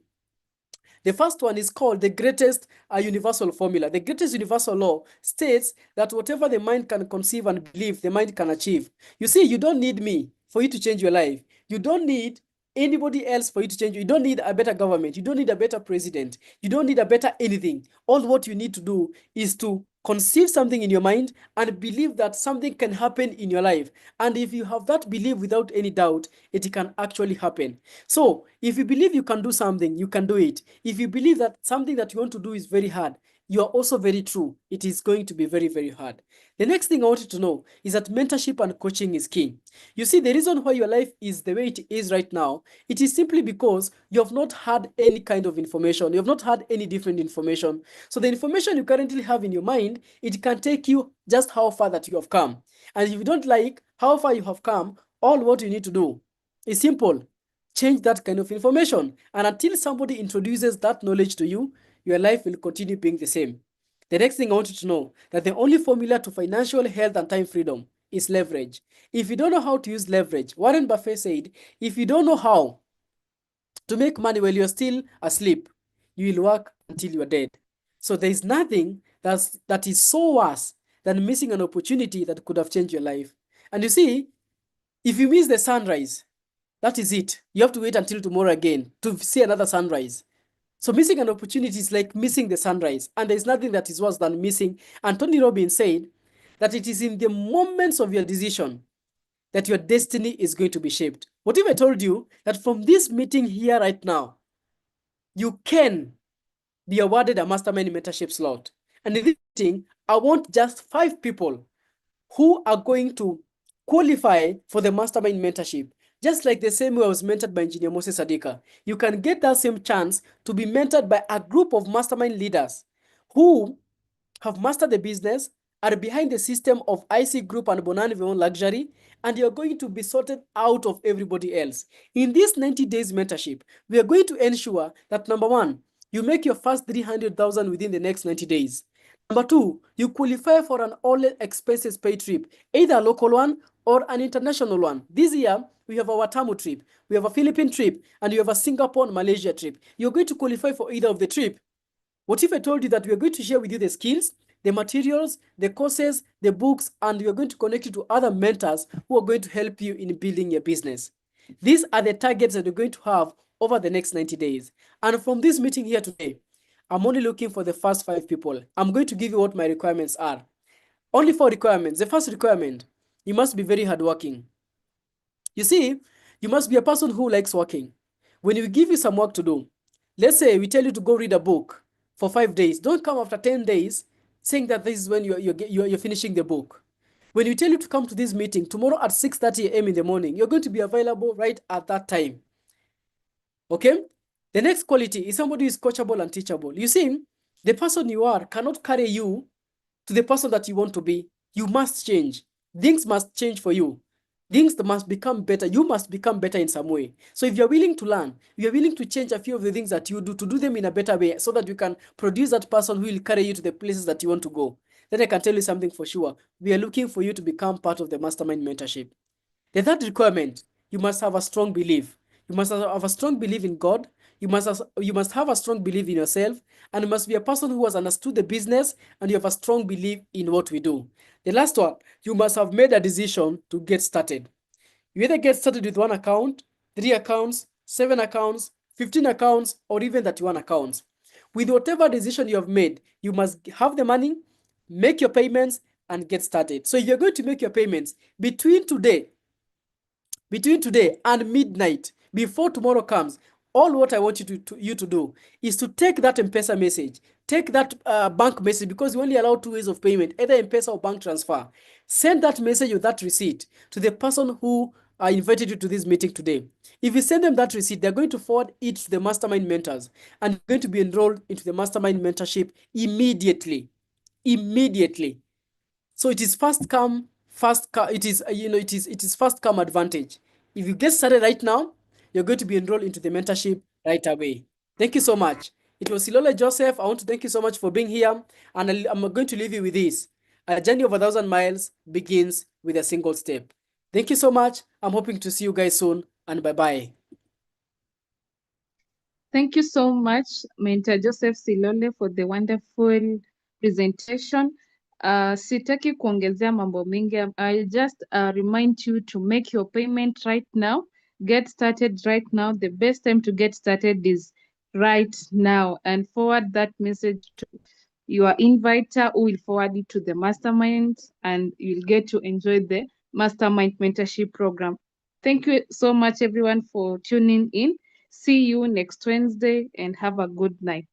The first one is called the greatest universal formula. The greatest universal law states that whatever the mind can conceive and believe, the mind can achieve. You see, you don't need me for you to change your life. You don't need anybody else for you to change. You don't need a better government. You don't need a better president. You don't need a better anything. All what you need to do is to conceive something in your mind and believe that something can happen in your life. And if you have that belief without any doubt, it can actually happen. So if you believe you can do something, you can do it. If you believe that something that you want to do is very hard, you are also very true. It is going to be very, very hard. The next thing I want you to know is that mentorship and coaching is key. You see, the reason why your life is the way it is right now, it is simply because you have not had any kind of information. You have not had any different information. So the information you currently have in your mind, it can take you just how far that you have come. And if you don't like how far you have come, all what you need to do is simple. Change that kind of information. And until somebody introduces that knowledge to you, your life will continue being the same. The next thing I want you to know, that the only formula to financial health and time freedom is leverage. If you don't know how to use leverage, Warren Buffett said, if you don't know how to make money while you're still asleep, you will work until you're dead. So there is nothing that is so worse than missing an opportunity that could have changed your life. And you see, if you miss the sunrise, that is it. You have to wait until tomorrow again to see another sunrise. So missing an opportunity is like missing the sunrise. And there's nothing that is worse than missing. And Tony Robbins said that it is in the moments of your decision that your destiny is going to be shaped. What if I told you that from this meeting here right now, you can be awarded a mastermind mentorship slot? And in this meeting, I want just 5 people who are going to qualify for the mastermind mentorship. Just like the same way I was mentored by Engineer Moses Adika, you can get that same chance to be mentored by a group of mastermind leaders who have mastered the business, are behind the system of IC Group and Bonanvion Luxury, and you're going to be sorted out of everybody else. In this 90 days mentorship, we are going to ensure that number 1, you make your first 300,000 within the next 90 days. Number 2, you qualify for an all expenses paid trip, either a local one or an international one. This year, we have our Tamu trip, we have a Philippine trip, and we have a Singapore and Malaysia trip. You're going to qualify for either of the trip. What if I told you that we are going to share with you the skills, the materials, the courses, the books, and we are going to connect you to other mentors who are going to help you in building your business? These are the targets that you're going to have over the next 90 days. And from this meeting here today, I'm only looking for the first 5 people. I'm going to give you what my requirements are. Only 4 requirements. The first requirement, you must be very hardworking. You see, you must be a person who likes working. When we give you some work to do, let's say we tell you to go read a book for 5 days. Don't come after 10 days saying that this is when you're finishing the book. When we tell you to come to this meeting tomorrow at 6:30 a.m. in the morning, you're going to be available right at that time. Okay? The next quality is somebody who is coachable and teachable. You see, the person you are cannot carry you to the person that you want to be. You must change. Things must change for you. Things must become better. You must become better in some way. So if you're willing to learn, you're willing to change a few of the things that you do to do them in a better way so that you can produce that person who will carry you to the places that you want to go. Then I can tell you something for sure. We are looking for you to become part of the Mastermind Mentorship. The third requirement, you must have a strong belief. You must have a strong belief in God. You must have a strong belief in yourself, and you must be a person who has understood the business, and you have a strong belief in what we do. The last one, you must have made a decision to get started. You either get started with 1 account, 3 accounts, 7 accounts, 15 accounts, or even 31 accounts. With whatever decision you have made, you must have the money, make your payments, and get started. So if you're going to make your payments between today and midnight, before tomorrow comes, all what I want you to do is to take that M-Pesa message, take that bank message, because we only allow 2 ways of payment, either M-Pesa or bank transfer. Send that message or that receipt to the person who invited you to this meeting today. If you send them that receipt, they're going to forward it to the Mastermind Mentors and you're going to be enrolled into the Mastermind Mentorship immediately. Immediately. So it is fast come, it is fast come advantage. If you get started right now, you're going to be enrolled into the mentorship right away. Thank you so much. It was Silole Joseph. I want to thank you so much for being here. And I'm going to leave you with this. A journey of 1,000 miles begins with a single step. Thank you so much. I'm hoping to see you guys soon, and bye-bye. Thank you so much, Mentor Joseph Silole, for the wonderful presentation. Sitaki kuongezea mambo mingi. I'll just remind you to make your payment right now. Get started right now. The best time to get started is right now, and forward that message to your inviter, who will forward it to the mastermind, and you'll get to enjoy the mastermind mentorship program. Thank you so much, everyone, for tuning in. See you next Wednesday, and have a good night.